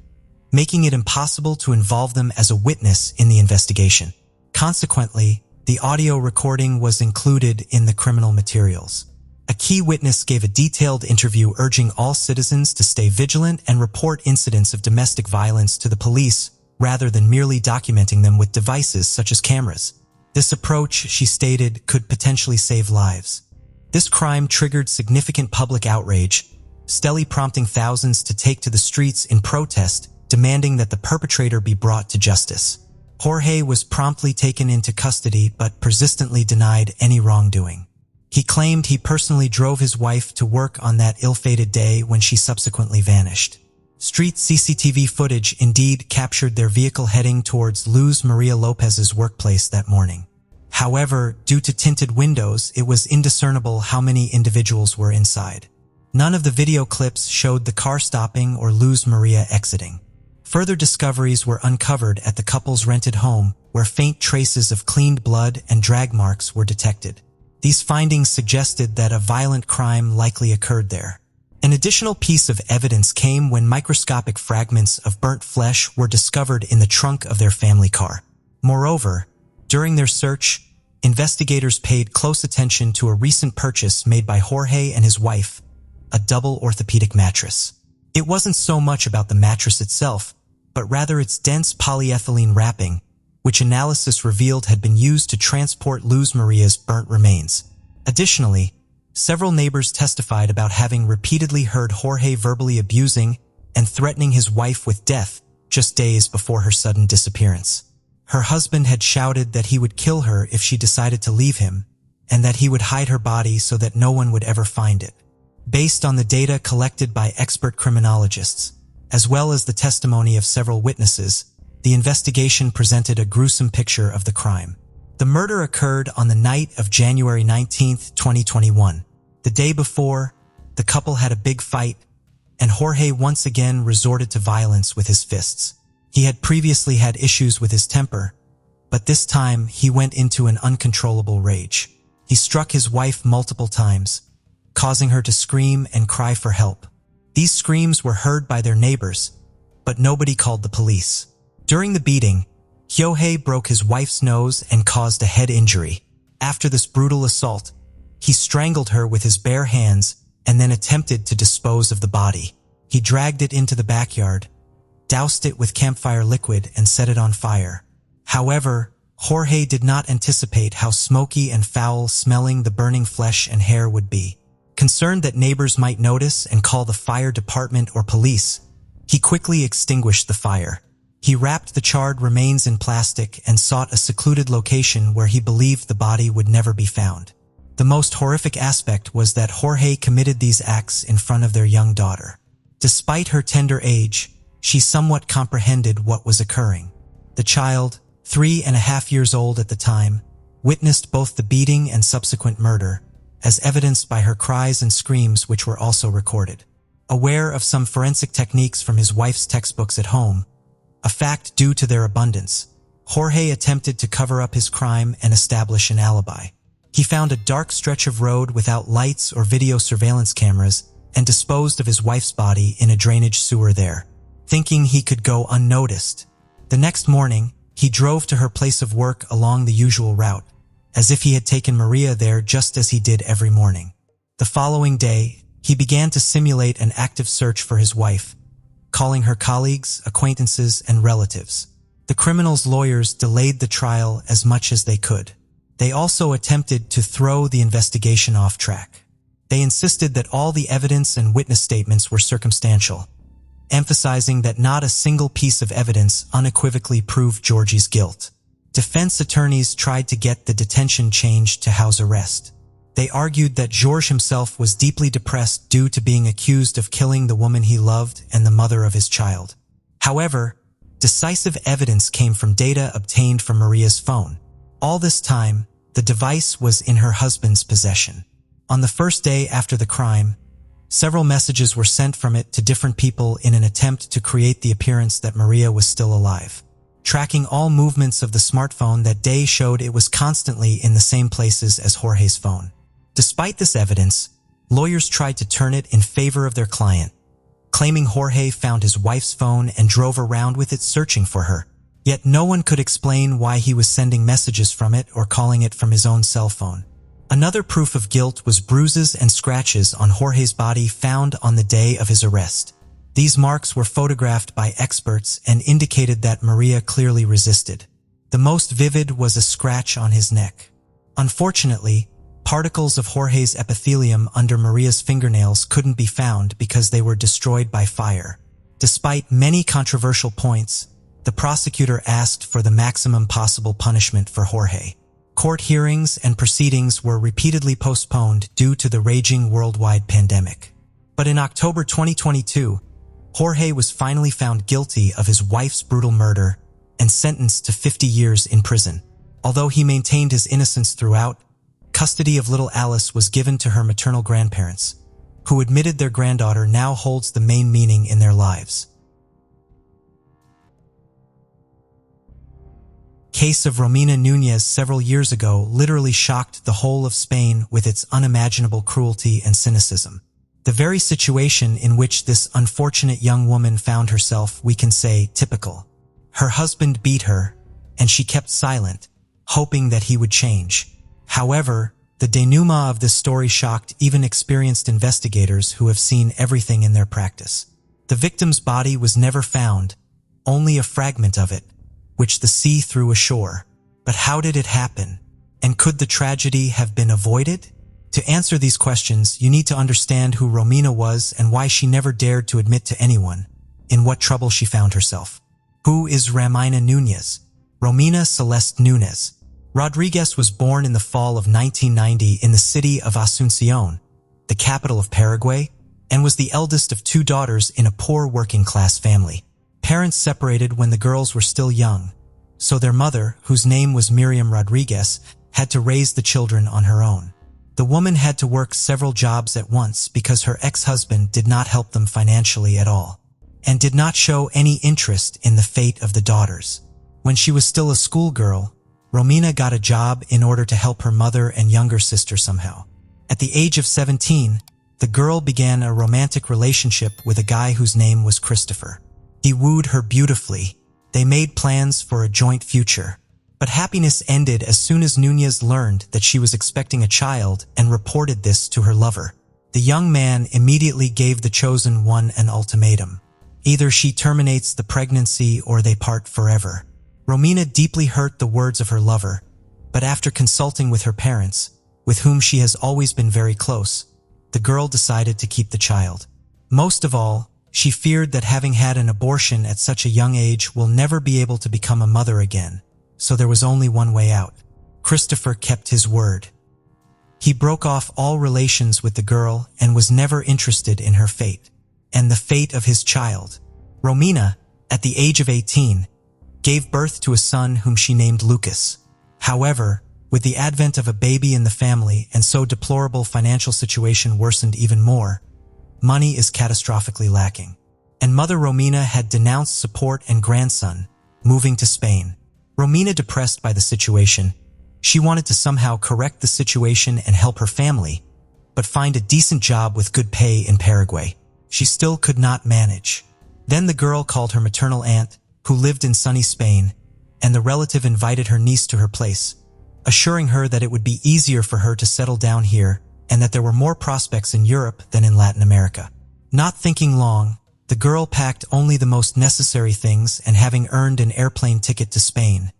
making it impossible to involve them as a witness in the investigation. Consequently, the audio recording was included in the criminal materials. A key witness gave a detailed interview urging all citizens to stay vigilant and report incidents of domestic violence to the police rather than merely documenting them with devices such as cameras. This approach, she stated, could potentially save lives. This crime triggered significant public outrage, steadily prompting thousands to take to the streets in protest, demanding that the perpetrator be brought to justice. Jorge was promptly taken into custody but persistently denied any wrongdoing. He claimed he personally drove his wife to work on that ill-fated day when she subsequently vanished. Street CCTV footage indeed captured their vehicle heading towards Luz Maria Lopez's workplace that morning. However, due to tinted windows, it was indiscernible how many individuals were inside. None of the video clips showed the car stopping or Luz Maria exiting. Further discoveries were uncovered at the couple's rented home, where faint traces of cleaned blood and drag marks were detected. These findings suggested that a violent crime likely occurred there. An additional piece of evidence came when microscopic fragments of burnt flesh were discovered in the trunk of their family car. Moreover, during their search, investigators paid close attention to a recent purchase made by Jorge and his wife, a double orthopedic mattress. It wasn't so much about the mattress itself, but rather its dense polyethylene wrapping, which analysis revealed had been used to transport Luz Maria's burnt remains. Additionally, several neighbors testified about having repeatedly heard Jorge verbally abusing and threatening his wife with death just days before her sudden disappearance. Her husband had shouted that he would kill her if she decided to leave him, and that he would hide her body so that no one would ever find it. Based on the data collected by expert criminologists, as well as the testimony of several witnesses, the investigation presented a gruesome picture of the crime. The murder occurred on the night of January 19, 2021. The day before, the couple had a big fight, and Jorge once again resorted to violence with his fists. He had previously had issues with his temper, but this time he went into an uncontrollable rage. He struck his wife multiple times, causing her to scream and cry for help. These screams were heard by their neighbors, but nobody called the police. During the beating, Hyohei broke his wife's nose and caused a head injury. After this brutal assault, he strangled her with his bare hands and then attempted to dispose of the body. He dragged it into the backyard, doused it with campfire liquid, and set it on fire. However, Jorge did not anticipate how smoky and foul-smelling the burning flesh and hair would be. Concerned that neighbors might notice and call the fire department or police, he quickly extinguished the fire. He wrapped the charred remains in plastic and sought a secluded location where he believed the body would never be found. The most horrific aspect was that Jorge committed these acts in front of their young daughter. Despite her tender age, she somewhat comprehended what was occurring. The child, 3.5 years old at the time, witnessed both the beating and subsequent murder, as evidenced by her cries and screams, which were also recorded. Aware of some forensic techniques from his wife's textbooks at home, a fact due to their abundance, Jorge attempted to cover up his crime and establish an alibi. He found a dark stretch of road without lights or video surveillance cameras and disposed of his wife's body in a drainage sewer there, thinking he could go unnoticed. The next morning, he drove to her place of work along the usual route, as if he had taken Maria there just as he did every morning. The following day, he began to simulate an active search for his wife, calling her colleagues, acquaintances, and relatives. The criminal's lawyers delayed the trial as much as they could. They also attempted to throw the investigation off track. They insisted that all the evidence and witness statements were circumstantial, emphasizing that not a single piece of evidence unequivocally proved Georgie's guilt. Defense attorneys tried to get the detention changed to house arrest. They argued that Georges himself was deeply depressed due to being accused of killing the woman he loved and the mother of his child. However, decisive evidence came from data obtained from Maria's phone. All this time, the device was in her husband's possession. On the first day after the crime, several messages were sent from it to different people in an attempt to create the appearance that Maria was still alive. Tracking all movements of the smartphone that day showed it was constantly in the same places as Jorge's phone. Despite this evidence, lawyers tried to turn it in favor of their client, claiming Jorge found his wife's phone and drove around with it searching for her. Yet no one could explain why he was sending messages from it or calling it from his own cell phone. Another proof of guilt was bruises and scratches on Jorge's body found on the day of his arrest. These marks were photographed by experts and indicated that Maria clearly resisted. The most vivid was a scratch on his neck. Unfortunately, particles of Jorge's epithelium under Maria's fingernails couldn't be found because they were destroyed by fire. Despite many controversial points, the prosecutor asked for the maximum possible punishment for Jorge. Court hearings and proceedings were repeatedly postponed due to the raging worldwide pandemic. But in October 2022, Jorge was finally found guilty of his wife's brutal murder and sentenced to 50 years in prison. Although he maintained his innocence throughout, custody of little Alice was given to her maternal grandparents, who admitted their granddaughter now holds the main meaning in their lives. Case of Romina Núñez several years ago literally shocked the whole of Spain with its unimaginable cruelty and cynicism. The very situation in which this unfortunate young woman found herself, we can say, typical. Her husband beat her, and she kept silent, hoping that he would change. However, the denouement of this story shocked even experienced investigators who have seen everything in their practice. The victim's body was never found, only a fragment of it, which the sea threw ashore. But how did it happen? And could the tragedy have been avoided? To answer these questions, you need to understand who Romina was and why she never dared to admit to anyone in what trouble she found herself. Who is Romina Núñez? Romina Celeste Núñez Rodriguez was born in the fall of 1990 in the city of Asunción, the capital of Paraguay, and was the eldest of two daughters in a poor working-class family. Parents separated when the girls were still young, so their mother, whose name was Miriam Rodriguez, had to raise the children on her own. The woman had to work several jobs at once because her ex-husband did not help them financially at all. and did not show any interest in the fate of the daughters. When she was still a schoolgirl, Romina got a job in order to help her mother and younger sister somehow. At the age of 17, the girl began a romantic relationship with a guy whose name was Christopher. He wooed her beautifully. They made plans for a joint future. But happiness ended as soon as Nunez learned that she was expecting a child and reported this to her lover. The young man immediately gave the chosen one an ultimatum. Either she terminates the pregnancy or they part forever. Romina deeply hurt the words of her lover, but after consulting with her parents, with whom she has always been very close, the girl decided to keep the child. Most of all, she feared that having had an abortion at such a young age will never be able to become a mother again, so there was only one way out. Christopher kept his word. He broke off all relations with the girl and was never interested in her fate, and the fate of his child. Romina, at the age of 18, gave birth to a son whom she named Lucas. However, with the advent of a baby in the family and so deplorable financial situation worsened even more, money is catastrophically lacking. And Mother Romina had denounced support and grandson, moving to Spain. Romina, depressed by the situation, she wanted to somehow correct the situation and help her family, but find a decent job with good pay in Paraguay. She still could not manage. Then the girl called her maternal aunt, who lived in sunny Spain, and the relative invited her niece to her place, assuring her that it would be easier for her to settle down here and that there were more prospects in Europe than in Latin America. Not thinking long, the girl packed only the most necessary things and, having earned an airplane ticket to Spain,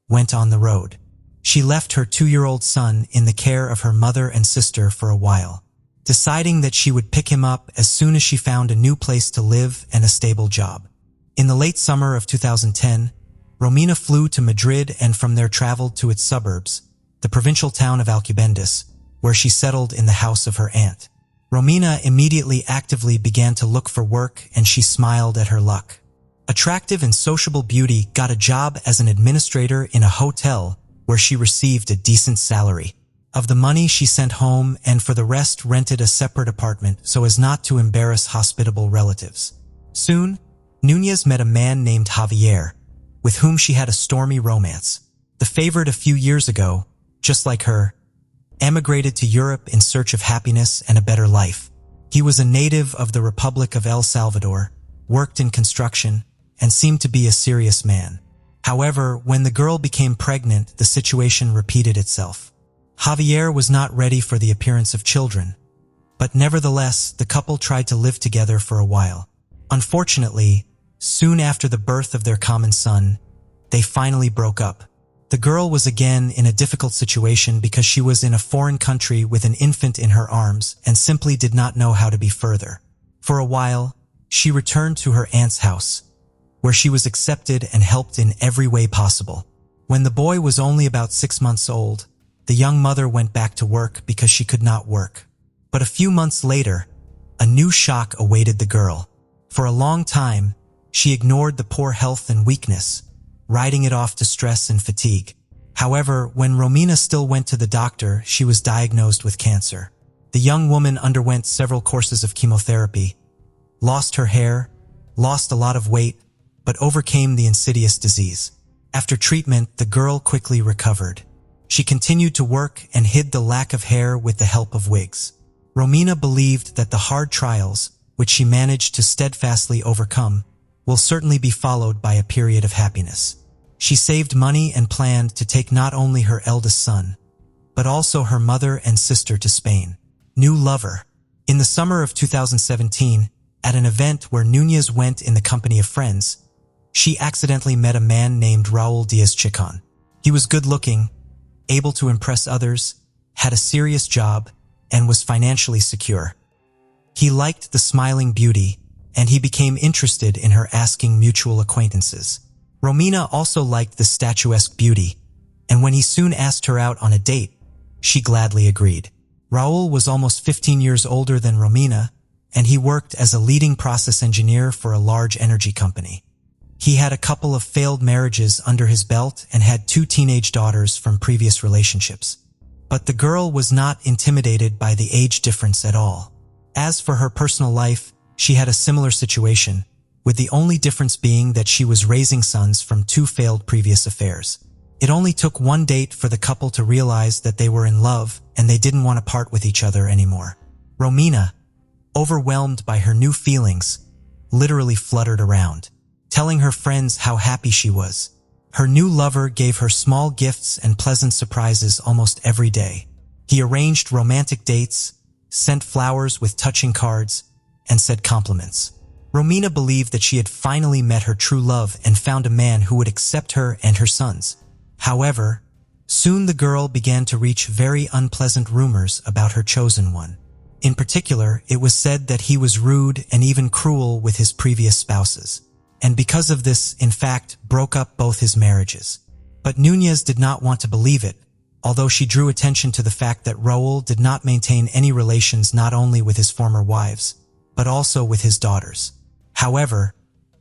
went on the road. She left her 2-year-old son in the care of her mother and sister for a while, deciding that she would pick him up as soon as she found a new place to live and a stable job. In the late summer of 2010, Romina flew to Madrid and from there traveled to its suburbs, the provincial town of Alcobendas, where she settled in the house of her aunt. Romina immediately actively began to look for work, and she smiled at her luck. Attractive and sociable beauty got a job as an administrator in a hotel where she received a decent salary. Of the money she sent home, and for the rest rented a separate apartment so as not to embarrass hospitable relatives. Soon, Nunez met a man named Javier, with whom she had a stormy romance. The favorite a few years ago, just like her, emigrated to Europe in search of happiness and a better life. He was a native of the Republic of El Salvador, worked in construction, and seemed to be a serious man. However, when the girl became pregnant, the situation repeated itself. Javier was not ready for the appearance of children, but nevertheless, the couple tried to live together for a while. Unfortunately, soon after the birth of their common son, they finally broke up. The girl was again in a difficult situation because she was in a foreign country with an infant in her arms and simply did not know how to be further. For a while, she returned to her aunt's house, where she was accepted and helped in every way possible. When the boy was only about 6 months old, the young mother went back to work because she could not work. But a few months later, a new shock awaited the girl. For a long time, she ignored the poor health and weakness, writing it off to stress and fatigue. However, when Romina still went to the doctor, she was diagnosed with cancer. The young woman underwent several courses of chemotherapy, lost her hair, lost a lot of weight, but overcame the insidious disease. After treatment, the girl quickly recovered. She continued to work and hid the lack of hair with the help of wigs. Romina believed that the hard trials, which she managed to steadfastly overcome, will certainly be followed by a period of happiness. She saved money and planned to take not only her eldest son, but also her mother and sister to Spain. New lover. In the summer of 2017, at an event where Nunez went in the company of friends, she accidentally met a man named Raul Diaz-Chicon. He was good-looking, able to impress others, had a serious job, and was financially secure. He liked the smiling beauty, and he became interested in her, asking mutual acquaintances. Romina also liked the statuesque beauty, and when he soon asked her out on a date, she gladly agreed. Raul was almost 15 years older than Romina, and he worked as a leading process engineer for a large energy company. He had a couple of failed marriages under his belt and had 2 teenage daughters from previous relationships. But the girl was not intimidated by the age difference at all. As for her personal life, she had a similar situation, with the only difference being that she was raising sons from 2 failed previous affairs. It only took one date for the couple to realize that they were in love and they didn't want to part with each other anymore. Romina, overwhelmed by her new feelings, literally fluttered around, telling her friends how happy she was. Her new lover gave her small gifts and pleasant surprises almost every day. He arranged romantic dates, sent flowers with touching cards, and said compliments. Romina believed that she had finally met her true love and found a man who would accept her and her sons. However, soon the girl began to reach very unpleasant rumors about her chosen one. In particular, it was said that he was rude and even cruel with his previous spouses, and because of this, in fact, broke up both his marriages. But Núñez did not want to believe it, although she drew attention to the fact that Raúl did not maintain any relations not only with his former wives, but also with his daughters. However,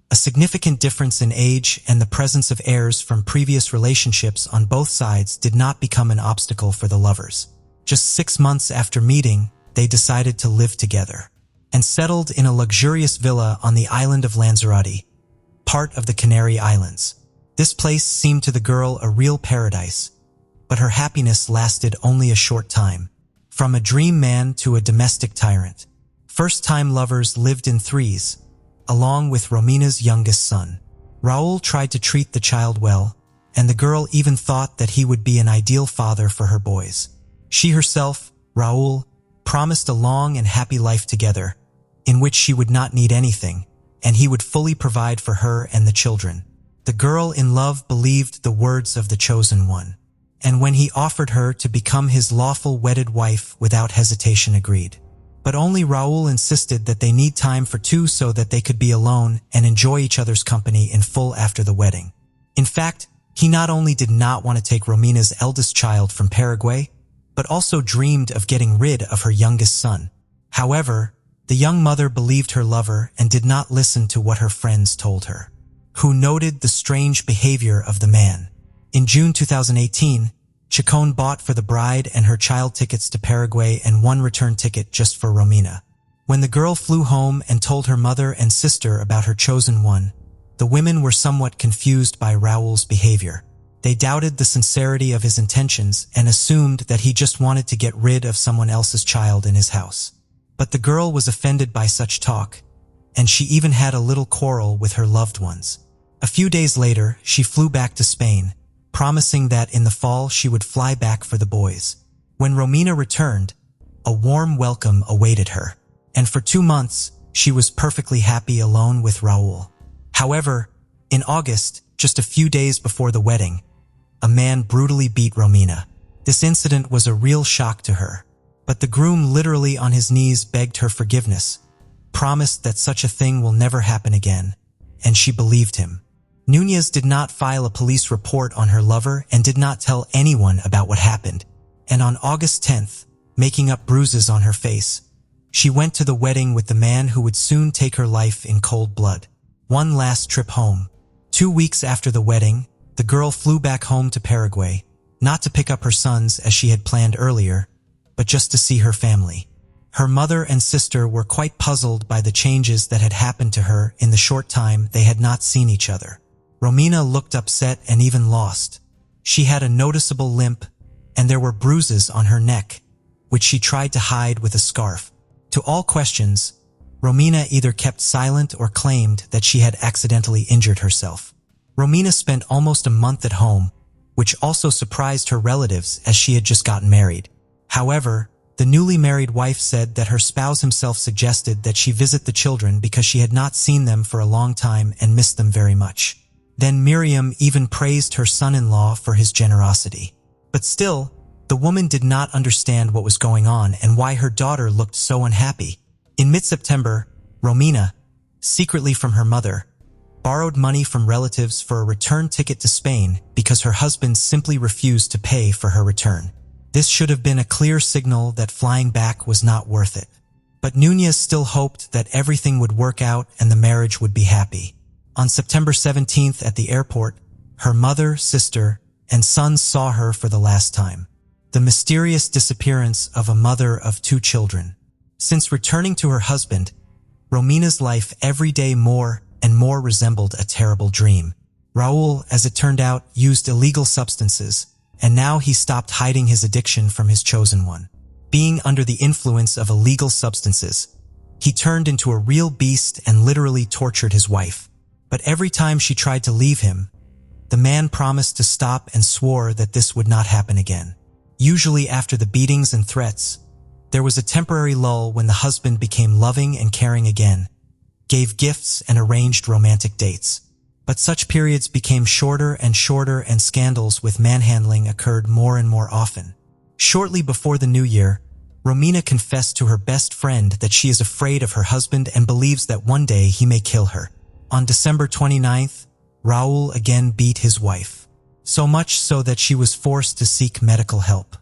a significant difference in age and the presence of heirs from previous relationships on both sides did not become an obstacle for the lovers. Just 6 months after meeting, they decided to live together and settled in a luxurious villa on the island of Lanzarote, part of the Canary Islands. This place seemed to the girl a real paradise, but her happiness lasted only a short time. From a dream man to a domestic tyrant, first-time lovers lived in threes, along with Romina's youngest son. Raúl tried to treat the child well, and the girl even thought that he would be an ideal father for her boys. She herself, Raúl, promised a long and happy life together, in which she would not need anything, and he would fully provide for her and the children. The girl in love believed the words of the chosen one, and when he offered her to become his lawful wedded wife without hesitation agreed. But only Raúl insisted that they need time for 2 so that they could be alone and enjoy each other's company in full after the wedding. In fact, he not only did not want to take Romina's eldest child from Paraguay, but also dreamed of getting rid of her youngest son. However, the young mother believed her lover and did not listen to what her friends told her, who noted the strange behavior of the man. In June 2018, Chacon bought for the bride and her child tickets to Paraguay and 1 return ticket just for Romina. When the girl flew home and told her mother and sister about her chosen one, the women were somewhat confused by Raúl's behavior. They doubted the sincerity of his intentions and assumed that he just wanted to get rid of someone else's child in his house. But the girl was offended by such talk, and she even had a little quarrel with her loved ones. A few days later, she flew back to Spain, promising that in the fall she would fly back for the boys. When Romina returned, a warm welcome awaited her, and for 2 months, she was perfectly happy alone with Raúl. However, in August, just a few days before the wedding, a man brutally beat Romina. This incident was a real shock to her, but the groom literally on his knees begged her forgiveness, promised that such a thing will never happen again, and she believed him. Núñez did not file a police report on her lover and did not tell anyone about what happened, and on August 10th, making up bruises on her face, she went to the wedding with the man who would soon take her life in cold blood. One last trip home. 2 weeks after the wedding, the girl flew back home to Paraguay, not to pick up her sons as she had planned earlier, but just to see her family. Her mother and sister were quite puzzled by the changes that had happened to her in the short time they had not seen each other. Romina looked upset and even lost. She had a noticeable limp, and there were bruises on her neck, which she tried to hide with a scarf. To all questions, Romina either kept silent or claimed that she had accidentally injured herself. Romina spent almost a month at home, which also surprised her relatives as she had just gotten married. However, the newly married wife said that her spouse himself suggested that she visit the children because she had not seen them for a long time and missed them very much. Then Miriam even praised her son-in-law for his generosity. But still, the woman did not understand what was going on and why her daughter looked so unhappy. In mid-September, Romina, secretly from her mother, borrowed money from relatives for a return ticket to Spain because her husband simply refused to pay for her return. This should have been a clear signal that flying back was not worth it. But Núñez still hoped that everything would work out and the marriage would be happy. On September 17th at the airport, her mother, sister, and son saw her for the last time. The mysterious disappearance of a mother of 2 children. Since returning to her husband, Romina's life every day more and more resembled a terrible dream. Raul, as it turned out, used illegal substances, and now he stopped hiding his addiction from his chosen one. Being under the influence of illegal substances, he turned into a real beast and literally tortured his wife. But every time she tried to leave him, the man promised to stop and swore that this would not happen again. Usually after the beatings and threats, there was a temporary lull when the husband became loving and caring again, gave gifts and arranged romantic dates. But such periods became shorter and shorter, and scandals with manhandling occurred more and more often. Shortly before the new year, Romina confessed to her best friend that she is afraid of her husband and believes that one day he may kill her. On December 29th, Raul again beat his wife, so much so that she was forced to seek medical help.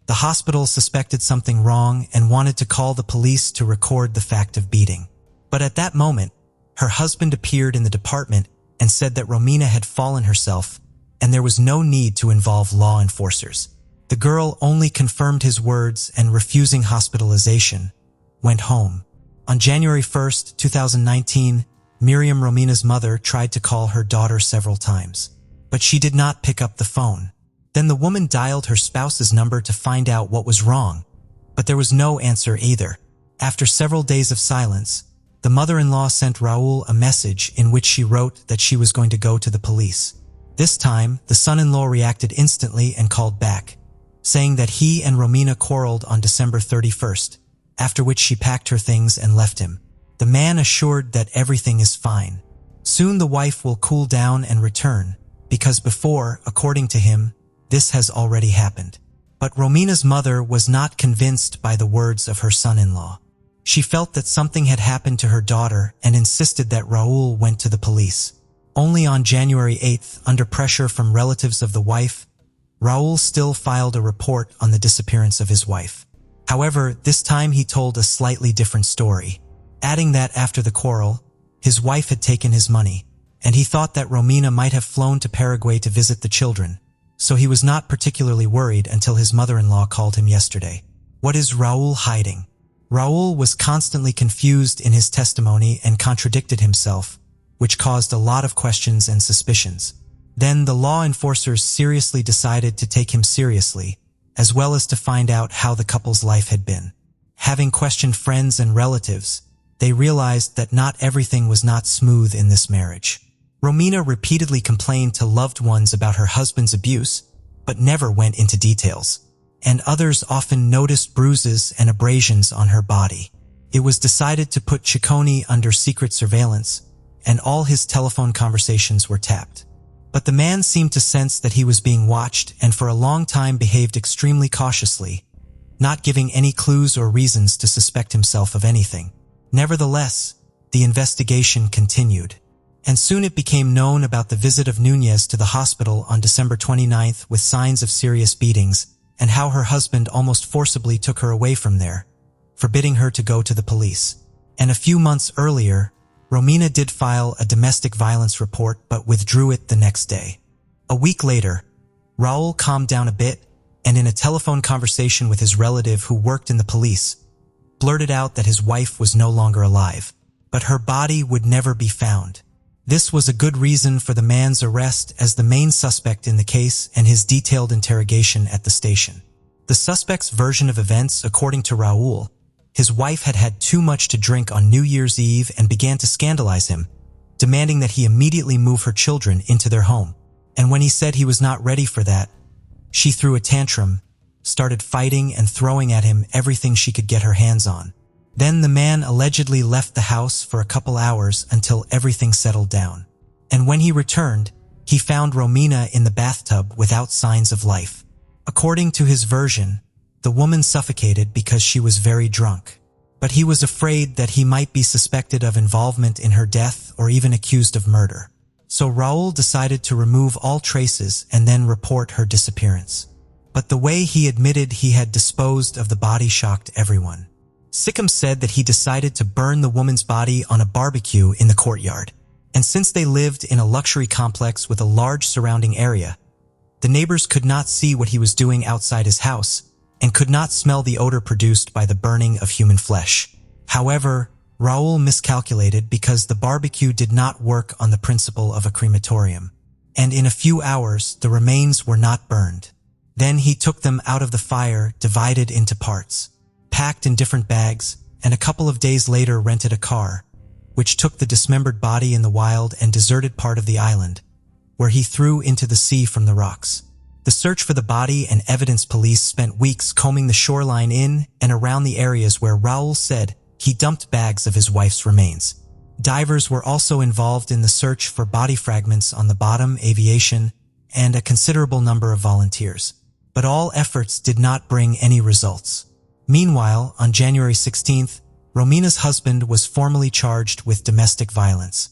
The hospital suspected something wrong and wanted to call the police to record the fact of beating. But at that moment, her husband appeared in the department and said that Romina had fallen herself, and there was no need to involve law enforcers. The girl only confirmed his words and, refusing hospitalization, went home. On January 1st, 2019, Miriam, Romina's mother, tried to call her daughter several times, but she did not pick up the phone. Then the woman dialed her spouse's number to find out what was wrong, but there was no answer either. After several days of silence, the mother-in-law sent Raul a message in which she wrote that she was going to go to the police. This time, the son-in-law reacted instantly and called back, saying that he and Romina quarreled on December 31st, after which she packed her things and left him. The man assured that everything is fine. Soon the wife will cool down and return, because before, according to him, this has already happened. But Romina's mother was not convinced by the words of her son-in-law. She felt that something had happened to her daughter and insisted that Raul went to the police. Only on January 8th, under pressure from relatives of the wife, Raul still filed a report on the disappearance of his wife. However, this time he told a slightly different story, adding that after the quarrel, his wife had taken his money, and he thought that Romina might have flown to Paraguay to visit the children, so he was not particularly worried until his mother-in-law called him yesterday. What is Raul hiding? Raul was constantly confused in his testimony and contradicted himself, which caused a lot of questions and suspicions. Then the law enforcers seriously decided to take him seriously, as well as to find out how the couple's life had been. Having questioned friends and relatives, they realized that not everything was not smooth in this marriage. Romina repeatedly complained to loved ones about her husband's abuse, but never went into details. And others often noticed bruises and abrasions on her body. It was decided to put Ciccone under secret surveillance, and all his telephone conversations were tapped. But the man seemed to sense that he was being watched and for a long time behaved extremely cautiously, not giving any clues or reasons to suspect himself of anything. Nevertheless, the investigation continued, and soon it became known about the visit of Núñez to the hospital on December 29th with signs of serious beatings, and how her husband almost forcibly took her away from there, forbidding her to go to the police. And a few months earlier, Romina did file a domestic violence report but withdrew it the next day. A week later, Raul calmed down a bit and, in a telephone conversation with his relative who worked in the police, blurted out that his wife was no longer alive, but her body would never be found. This was a good reason for the man's arrest as the main suspect in the case and his detailed interrogation at the station. The suspect's version of events, according to Raul, his wife had had too much to drink on New Year's Eve and began to scandalize him, demanding that he immediately move her children into their home. And when he said he was not ready for that, she threw a tantrum, started fighting and throwing at him everything she could get her hands on. Then the man allegedly left the house for a couple hours until everything settled down. And when he returned, he found Romina in the bathtub without signs of life. According to his version, the woman suffocated because she was very drunk. But he was afraid that he might be suspected of involvement in her death or even accused of murder. So Raul decided to remove all traces and then report her disappearance. But the way he admitted he had disposed of the body shocked everyone. Sikkim said that he decided to burn the woman's body on a barbecue in the courtyard. And since they lived in a luxury complex with a large surrounding area, the neighbors could not see what he was doing outside his house and could not smell the odor produced by the burning of human flesh. However, Raul miscalculated because the barbecue did not work on the principle of a crematorium, and in a few hours the remains were not burned. Then he took them out of the fire, divided into parts, packed in different bags, and a couple of days later rented a car, which took the dismembered body in the wild and deserted part of the island, where he threw into the sea from the rocks. The search for the body and evidence police spent weeks combing the shoreline in and around the areas where Raul said he dumped bags of his wife's remains. Divers were also involved in the search for body fragments on the bottom, aviation, and a considerable number of volunteers. But all efforts did not bring any results. Meanwhile, on January 16th, Romina's husband was formally charged with domestic violence,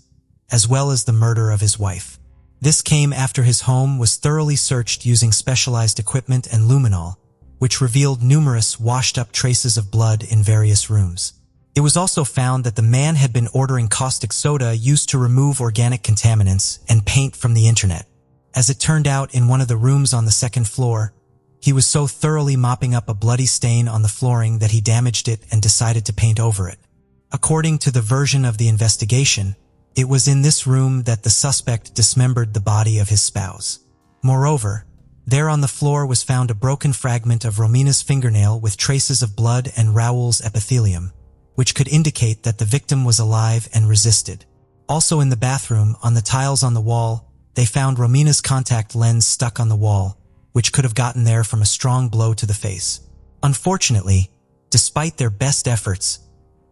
as well as the murder of his wife. This came after his home was thoroughly searched using specialized equipment and luminol, which revealed numerous washed-up traces of blood in various rooms. It was also found that the man had been ordering caustic soda used to remove organic contaminants and paint from the internet. As it turned out, in one of the rooms on the second floor, he was so thoroughly mopping up a bloody stain on the flooring that he damaged it and decided to paint over it. According to the version of the investigation, it was in this room that the suspect dismembered the body of his spouse. Moreover, there on the floor was found a broken fragment of Romina's fingernail with traces of blood and Raul's epithelium, which could indicate that the victim was alive and resisted. Also in the bathroom, on the tiles on the wall, they found Romina's contact lens stuck on the wall, which could have gotten there from a strong blow to the face. Unfortunately, despite their best efforts,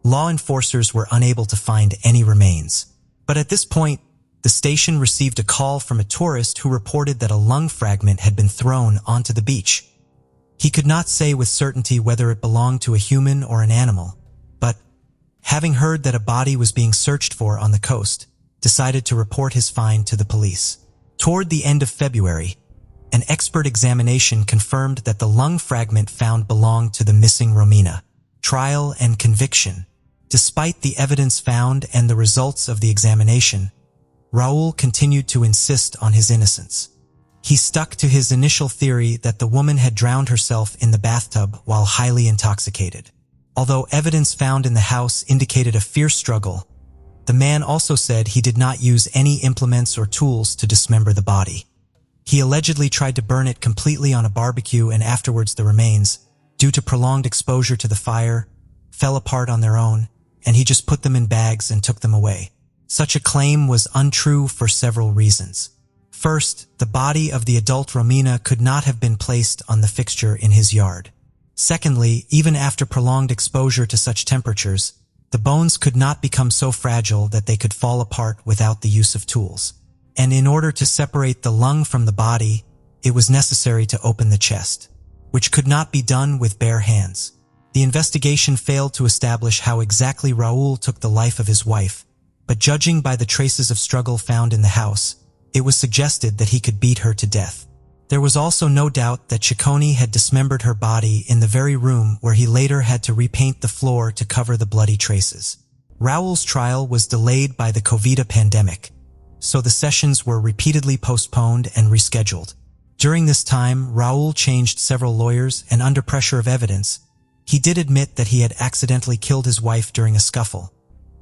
law enforcers were unable to find any remains. But at this point, the station received a call from a tourist who reported that a lung fragment had been thrown onto the beach. He could not say with certainty whether it belonged to a human or an animal, but, having heard that a body was being searched for on the coast, decided to report his find to the police. Toward the end of February, an expert examination confirmed that the lung fragment found belonged to the missing Romina. Trial and conviction. Despite the evidence found and the results of the examination, Raul continued to insist on his innocence. He stuck to his initial theory that the woman had drowned herself in the bathtub while highly intoxicated. Although evidence found in the house indicated a fierce struggle, the man also said he did not use any implements or tools to dismember the body. He allegedly tried to burn it completely on a barbecue, and afterwards the remains, due to prolonged exposure to the fire, fell apart on their own, and he just put them in bags and took them away. Such a claim was untrue for several reasons. First, the body of the adult Romina could not have been placed on the fixture in his yard. Secondly, even after prolonged exposure to such temperatures, the bones could not become so fragile that they could fall apart without the use of tools. And in order to separate the lung from the body, it was necessary to open the chest, which could not be done with bare hands. The investigation failed to establish how exactly Raul took the life of his wife, but judging by the traces of struggle found in the house, it was suggested that he could beat her to death. There was also no doubt that Ciccone had dismembered her body in the very room where he later had to repaint the floor to cover the bloody traces. Raul's trial was delayed by the COVID pandemic, so the sessions were repeatedly postponed and rescheduled. During this time, Raul changed several lawyers, and under pressure of evidence, he did admit that he had accidentally killed his wife during a scuffle,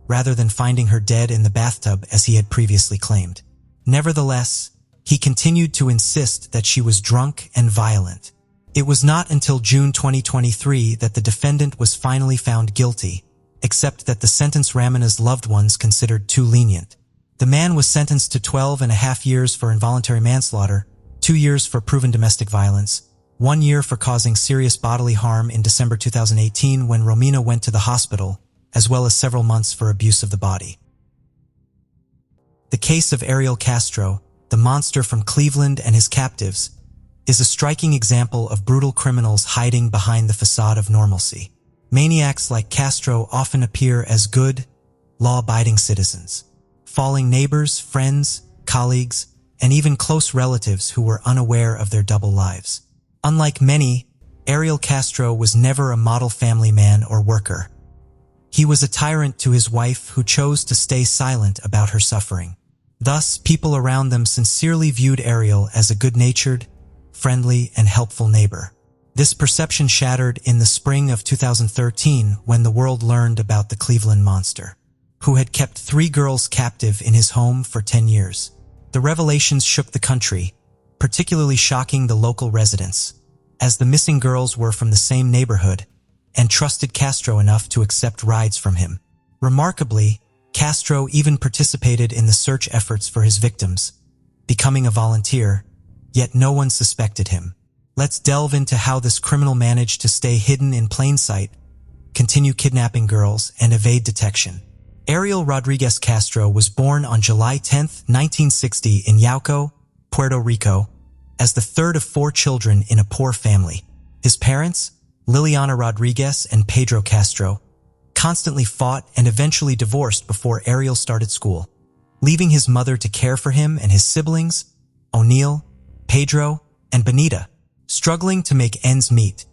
rather than finding her dead in the bathtub as he had previously claimed. Nevertheless, he continued to insist that she was drunk and violent. It was not until June 2023 that the defendant was finally found guilty, except that the sentence Romina's loved ones considered too lenient. The man was sentenced to 12.5 years for involuntary manslaughter, 2 years for proven domestic violence, 1 year for causing serious bodily harm in December 2018 when Romina went to the hospital, as well as several months for abuse of the body. The case of Ariel Castro, the monster from Cleveland and his captives, is a striking example of brutal criminals hiding behind the facade of normalcy. Maniacs like Castro often appear as good, law-abiding citizens, falling neighbors, friends, colleagues, and even close relatives who were unaware of their double lives. Unlike many, Ariel Castro was never a model family man or worker. He was a tyrant to his wife who chose to stay silent about her suffering. Thus, people around them sincerely viewed Ariel as a good-natured, friendly, and helpful neighbor. This perception shattered in the spring of 2013 when the world learned about the Cleveland monster, who had kept 3 girls captive in his home for 10 years. The revelations shook the country, particularly shocking the local residents, as the missing girls were from the same neighborhood and trusted Castro enough to accept rides from him. Remarkably, Castro even participated in the search efforts for his victims, becoming a volunteer, yet no one suspected him. Let's delve into how this criminal managed to stay hidden in plain sight, continue kidnapping girls, and evade detection. Ariel Rodriguez Castro was born on July 10, 1960 in Yauco, Puerto Rico, as the third of 4 children in a poor family. His parents, Liliana Rodriguez and Pedro Castro, constantly fought and eventually divorced before Ariel started school, leaving his mother to care for him and his siblings, O'Neill, Pedro, and Benita. Struggling to make ends meet,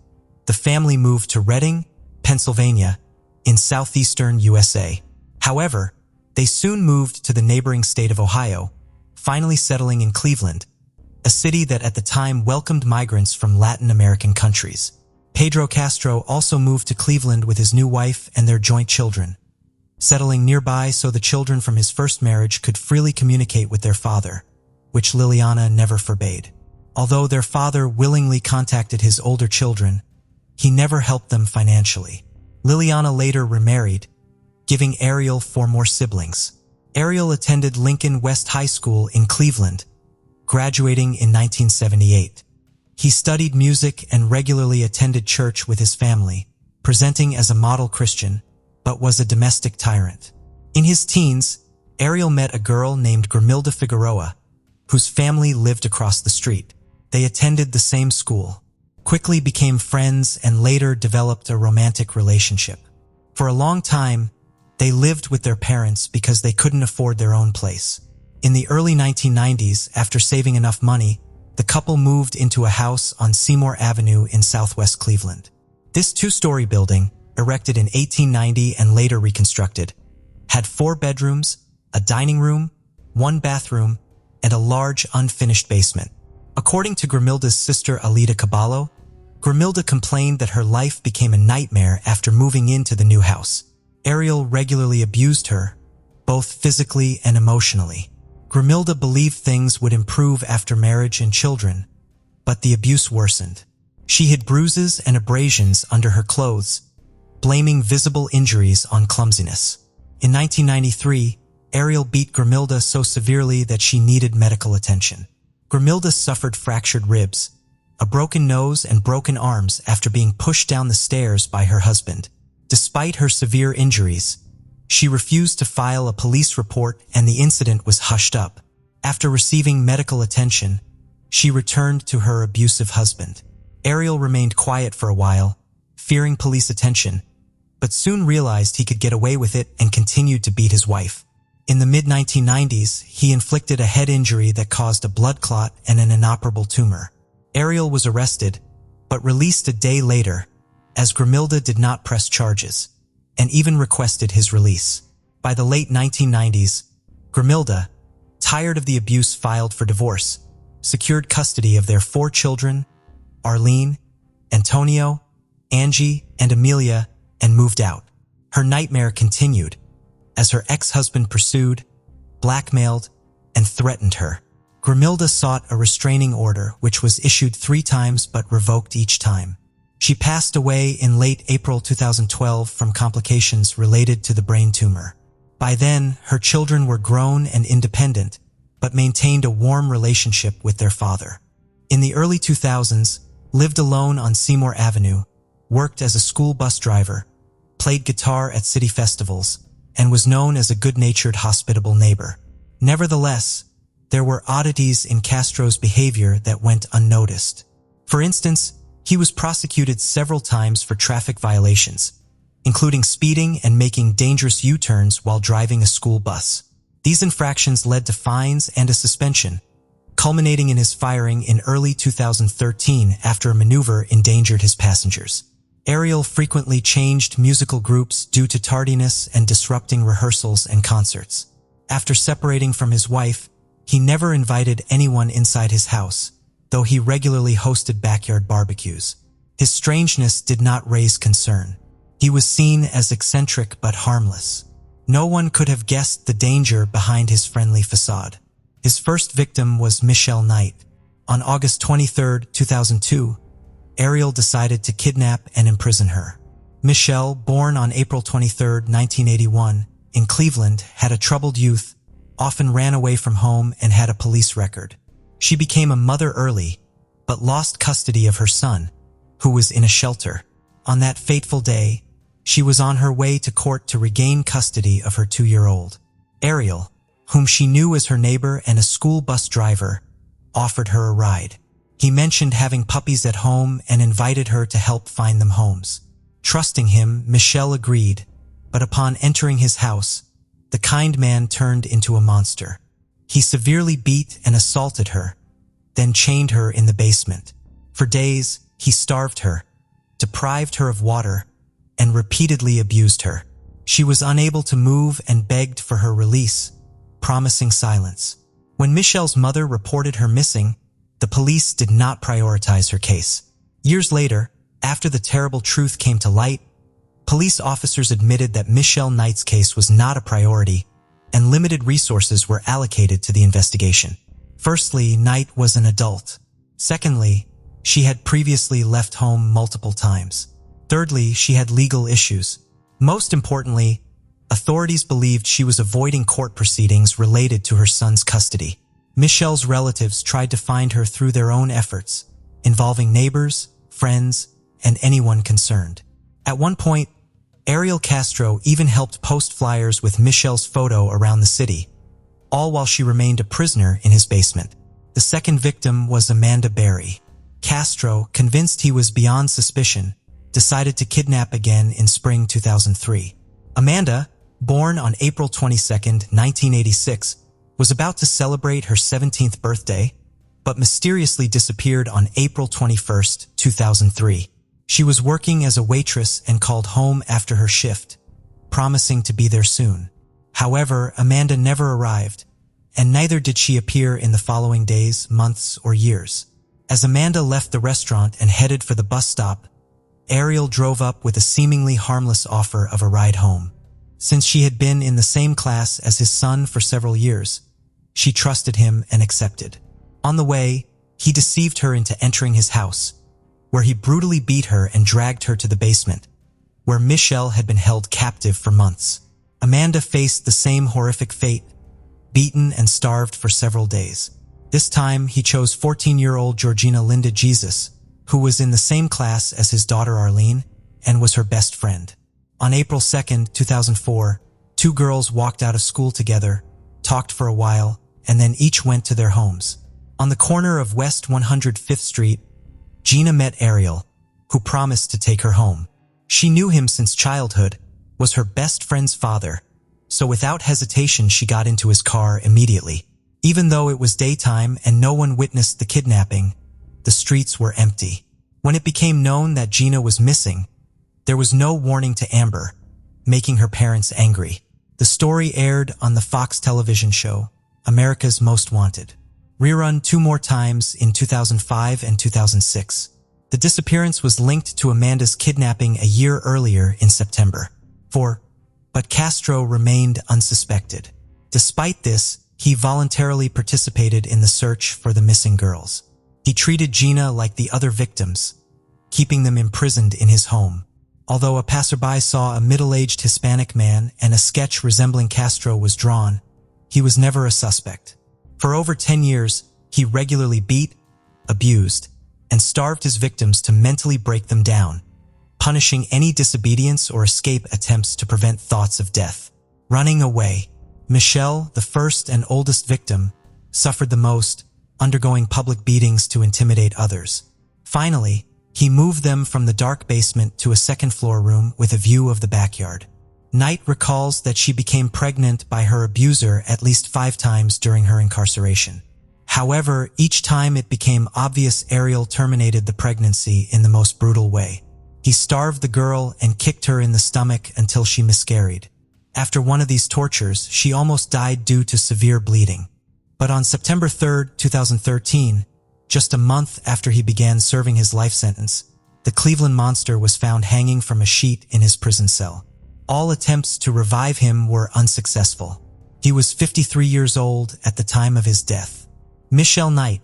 the family moved to Reading, Pennsylvania, in southeastern USA. However, they soon moved to the neighboring state of Ohio, finally settling in Cleveland, a city that at the time welcomed migrants from Latin American countries. Pedro Castro also moved to Cleveland with his new wife and their joint children, settling nearby so the children from his first marriage could freely communicate with their father, which Liliana never forbade. Although their father willingly contacted his older children, he never helped them financially. Liliana later remarried, giving Ariel 4 more siblings. Ariel attended Lincoln West High School in Cleveland, graduating in 1978. He studied music and regularly attended church with his family, presenting as a model Christian, but was a domestic tyrant. In his teens, Ariel met a girl named Grimilda Figueroa, whose family lived across the street. They attended the same school, quickly became friends, and later developed a romantic relationship. For a long time, they lived with their parents because they couldn't afford their own place. In the early 1990s, after saving enough money, the couple moved into a house on Seymour Avenue in southwest Cleveland. This 2-story building, erected in 1890 and later reconstructed, had 4 bedrooms, a dining room, 1 bathroom, and a large unfinished basement. According to Grimilda's sister Alida Caballo, Grimilda complained that her life became a nightmare after moving into the new house. Ariel regularly abused her, both physically and emotionally. Grimilda believed things would improve after marriage and children, but the abuse worsened. She hid bruises and abrasions under her clothes, blaming visible injuries on clumsiness. In 1993, Ariel beat Grimilda so severely that she needed medical attention. Grimilda suffered fractured ribs, a broken nose, and broken arms after being pushed down the stairs by her husband. Despite her severe injuries, she refused to file a police report and the incident was hushed up. After receiving medical attention, she returned to her abusive husband. Ariel remained quiet for a while, fearing police attention, but soon realized he could get away with it and continued to beat his wife. In the mid-1990s, he inflicted a head injury that caused a blood clot and an inoperable tumor. Ariel was arrested, but released a day later, as Grimilda did not press charges, and even requested his release. By the late 1990s, Grimilda, tired of the abuse, filed for divorce, secured custody of their 4 children, Arlene, Antonio, Angie, and Amelia, and moved out. Her nightmare continued, as her ex-husband pursued, blackmailed, and threatened her. Grimilda sought a restraining order, which was issued 3 times but revoked each time. She passed away in late April 2012 from complications related to the brain tumor. By then, her children were grown and independent, but maintained a warm relationship with their father. In the early 2000s, lived alone on Seymour Avenue, worked as a school bus driver, played guitar at city festivals, and was known as a good-natured, hospitable neighbor. Nevertheless, there were oddities in Castro's behavior that went unnoticed. For instance, he was prosecuted several times for traffic violations, including speeding and making dangerous U-turns while driving a school bus. These infractions led to fines and a suspension, culminating in his firing in early 2013 after a maneuver endangered his passengers. Ariel frequently changed musical groups due to tardiness and disrupting rehearsals and concerts. After separating from his wife, he never invited anyone inside his house, though he regularly hosted backyard barbecues. His strangeness did not raise concern. He was seen as eccentric but harmless. No one could have guessed the danger behind his friendly facade. His first victim was Michelle Knight. On August 23, 2002, Ariel decided to kidnap and imprison her. Michelle, born on April 23, 1981, in Cleveland, had a troubled youth, often ran away from home, and had a police record. She became a mother early, but lost custody of her son, who was in a shelter. On that fateful day, she was on her way to court to regain custody of her 2-year-old. Ariel, whom she knew as her neighbor and a school bus driver, offered her a ride. He mentioned having puppies at home and invited her to help find them homes. Trusting him, Michelle agreed, but upon entering his house, the kind man turned into a monster. He severely beat and assaulted her, then chained her in the basement. For days, he starved her, deprived her of water, and repeatedly abused her. She was unable to move and begged for her release, promising silence. When Michelle's mother reported her missing, the police did not prioritize her case. Years later, after the terrible truth came to light, police officers admitted that Michelle Knight's case was not a priority, and limited resources were allocated to the investigation. Firstly, Knight was an adult. Secondly, she had previously left home multiple times. Thirdly, she had legal issues. Most importantly, authorities believed she was avoiding court proceedings related to her son's custody. Michelle's relatives tried to find her through their own efforts, involving neighbors, friends, and anyone concerned. At one point, Ariel Castro even helped post flyers with Michelle's photo around the city, all while she remained a prisoner in his basement. The second victim was Amanda Berry. Castro, convinced he was beyond suspicion, decided to kidnap again in spring 2003. Amanda, born on April 22, 1986, was about to celebrate her 17th birthday, but mysteriously disappeared on April 21, 2003. She was working as a waitress and called home after her shift, promising to be there soon. However, Amanda never arrived, and neither did she appear in the following days, months, or years. As Amanda left the restaurant and headed for the bus stop, Ariel drove up with a seemingly harmless offer of a ride home. Since she had been in the same class as his son for several years, she trusted him and accepted. On the way, he deceived her into entering his house, where he brutally beat her and dragged her to the basement, where Michelle had been held captive for months. Amanda faced the same horrific fate, beaten and starved for several days. This time, he chose 14-year-old Georgina Linda Jesus, who was in the same class as his daughter Arlene and was her best friend. On April 2, 2004, two girls walked out of school together, talked for a while, and then each went to their homes. On the corner of West 105th Street, Gina met Ariel, who promised to take her home. She knew him since childhood, was her best friend's father, so without hesitation she got into his car immediately. Even though it was daytime and no one witnessed the kidnapping, the streets were empty. When it became known that Gina was missing, there was no warning to Amber, making her parents angry. The story aired on the Fox television show, America's Most Wanted, rerun 2 more times in 2005 and 2006. The disappearance was linked to Amanda's kidnapping a year earlier in September. But Castro remained unsuspected. Despite this, he voluntarily participated in the search for the missing girls. He treated Gina like the other victims, keeping them imprisoned in his home. Although a passerby saw a middle-aged Hispanic man and a sketch resembling Castro was drawn, he was never a suspect. For over 10 years, he regularly beat, abused, and starved his victims to mentally break them down, punishing any disobedience or escape attempts to prevent thoughts of death. Running away. Michelle, the first and oldest victim, suffered the most, undergoing public beatings to intimidate others. Finally, he moved them from the dark basement to a second-floor room with a view of the backyard. Knight recalls that she became pregnant by her abuser at least 5 times during her incarceration. However, each time it became obvious Ariel terminated the pregnancy in the most brutal way. He starved the girl and kicked her in the stomach until she miscarried. After one of these tortures, she almost died due to severe bleeding. But on September 3, 2013, just a month after he began serving his life sentence, the Cleveland monster was found hanging from a sheet in his prison cell. All attempts to revive him were unsuccessful. He was 53 years old at the time of his death. Michelle Knight,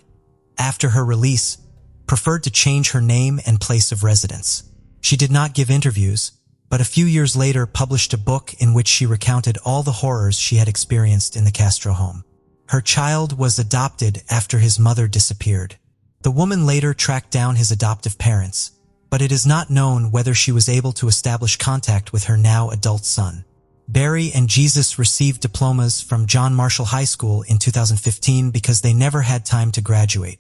after her release, preferred to change her name and place of residence. She did not give interviews, but a few years later published a book in which she recounted all the horrors she had experienced in the Castro home. Her child was adopted after his mother disappeared. The woman later tracked down his adoptive parents, but it is not known whether she was able to establish contact with her now adult son. Barry and Jesus received diplomas from John Marshall High School in 2015 because they never had time to graduate.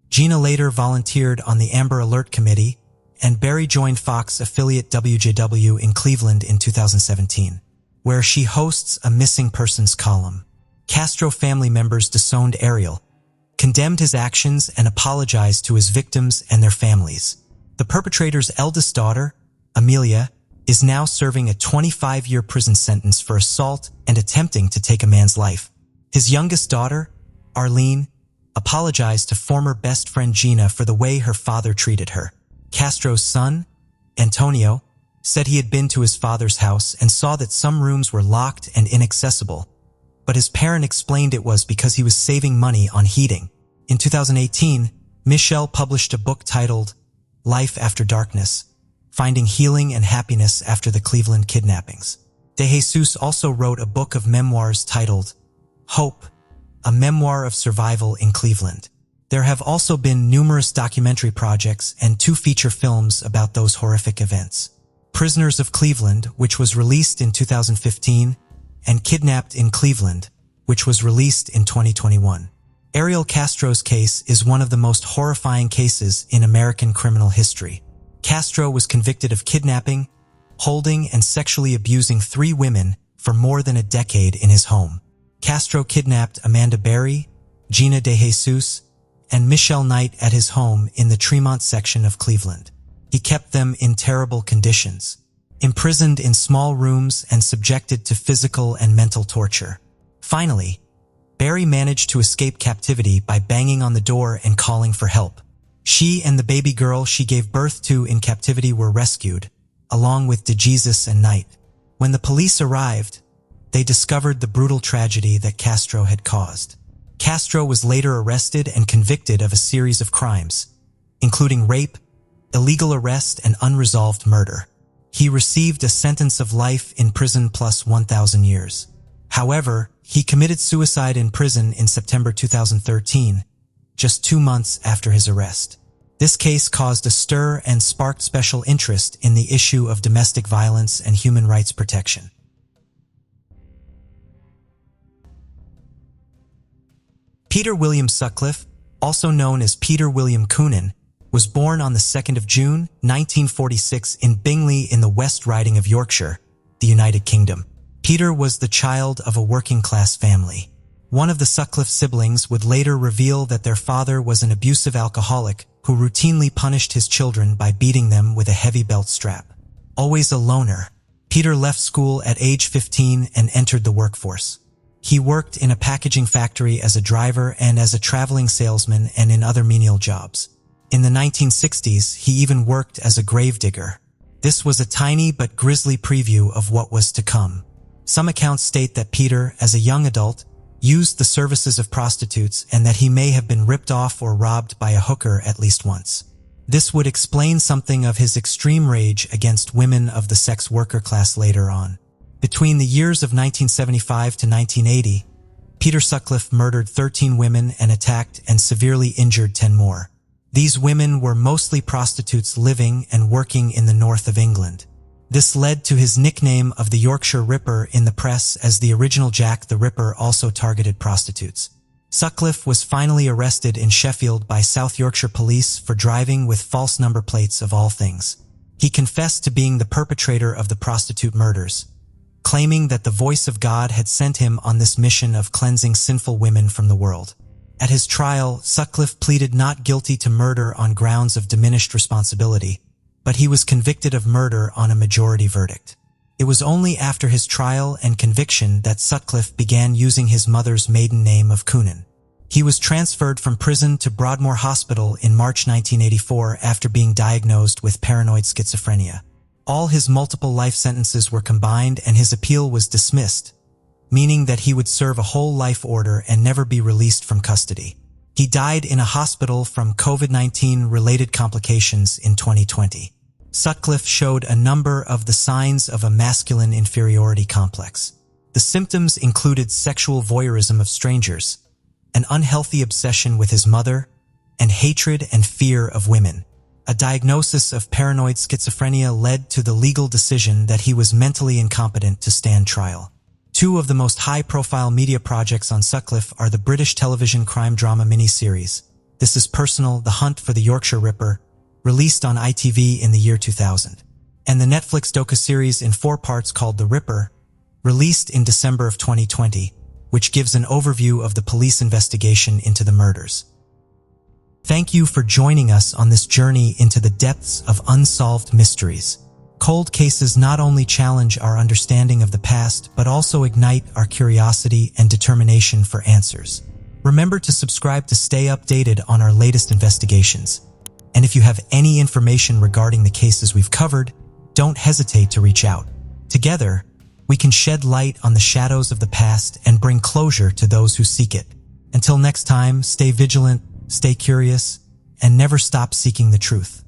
Gina later volunteered on the Amber Alert Committee, and Barry joined Fox affiliate WJW in Cleveland in 2017, where she hosts a missing persons column. Castro family members disowned Ariel, condemned his actions, and apologized to his victims and their families. The perpetrator's eldest daughter, Amelia, is now serving a 25-year prison sentence for assault and attempting to take a man's life. His youngest daughter, Arlene, apologized to former best friend Gina for the way her father treated her. Castro's son, Antonio, said he had been to his father's house and saw that some rooms were locked and inaccessible, but his parent explained it was because he was saving money on heating. In 2018, Michelle published a book titled Life After Darkness, Finding Healing and Happiness After the Cleveland Kidnappings. De Jesus also wrote a book of memoirs titled Hope, a memoir of survival in Cleveland. There have also been numerous documentary projects and 2 feature films about those horrific events. Prisoners of Cleveland, which was released in 2015, and Kidnapped in Cleveland, which was released in 2021. Ariel Castro's case is one of the most horrifying cases in American criminal history. Castro was convicted of kidnapping, holding, and sexually abusing 3 women for more than a decade in his home. Castro kidnapped Amanda Berry, Gina De Jesus, and Michelle Knight at his home in the Tremont section of Cleveland. He kept them in terrible conditions, imprisoned in small rooms and subjected to physical and mental torture. Finally, Berry managed to escape captivity by banging on the door and calling for help. She and the baby girl she gave birth to in captivity were rescued, along with DeJesus and Knight. When the police arrived, they discovered the brutal tragedy that Castro had caused. Castro was later arrested and convicted of a series of crimes, including rape, illegal arrest, and unresolved murder. He received a sentence of life in prison plus 1,000 years. However, he committed suicide in prison in September 2013, just 2 months after his arrest. This case caused a stir and sparked special interest in the issue of domestic violence and human rights protection. Peter William Sutcliffe, also known as Peter William Coonan, was born on the 2nd of June, 1946 in Bingley in the West Riding of Yorkshire, the United Kingdom. Peter was the child of a working-class family. One of the Sutcliffe siblings would later reveal that their father was an abusive alcoholic who routinely punished his children by beating them with a heavy belt strap. Always a loner, Peter left school at age 15 and entered the workforce. He worked in a packaging factory as a driver and as a traveling salesman and in other menial jobs. In the 1960s, he even worked as a gravedigger. This was a tiny but grisly preview of what was to come. Some accounts state that Peter, as a young adult, used the services of prostitutes and that he may have been ripped off or robbed by a hooker at least once. This would explain something of his extreme rage against women of the sex worker class later on. Between the years of 1975 to 1980, Peter Sutcliffe murdered 13 women and attacked and severely injured 10 more. These women were mostly prostitutes living and working in the north of England. This led to his nickname of the Yorkshire Ripper in the press, as the original Jack the Ripper also targeted prostitutes. Sutcliffe was finally arrested in Sheffield by South Yorkshire police for driving with false number plates of all things. He confessed to being the perpetrator of the prostitute murders, claiming that the voice of God had sent him on this mission of cleansing sinful women from the world. At his trial, Sutcliffe pleaded not guilty to murder on grounds of diminished responsibility, but he was convicted of murder on a majority verdict. It was only after his trial and conviction that Sutcliffe began using his mother's maiden name of Coonan. He was transferred from prison to Broadmoor Hospital in March 1984 after being diagnosed with paranoid schizophrenia. All his multiple life sentences were combined and his appeal was dismissed, meaning that he would serve a whole life order and never be released from custody. He died in a hospital from COVID-19 related complications in 2020. Sutcliffe showed a number of the signs of a masculine inferiority complex. The symptoms included sexual voyeurism of strangers, an unhealthy obsession with his mother, and hatred and fear of women. A diagnosis of paranoid schizophrenia led to the legal decision that he was mentally incompetent to stand trial. Two of the most high-profile media projects on Sutcliffe are the British television crime drama miniseries This Is Personal: The Hunt for the Yorkshire Ripper, released on ITV in the year 2000, and the Netflix docuseries in 4 parts called The Ripper, released in December of 2020, which gives an overview of the police investigation into the murders. Thank you for joining us on this journey into the depths of unsolved mysteries. Cold cases not only challenge our understanding of the past, but also ignite our curiosity and determination for answers. Remember to subscribe to stay updated on our latest investigations. And if you have any information regarding the cases we've covered, don't hesitate to reach out. Together, we can shed light on the shadows of the past and bring closure to those who seek it. Until next time, stay vigilant, stay curious, and never stop seeking the truth.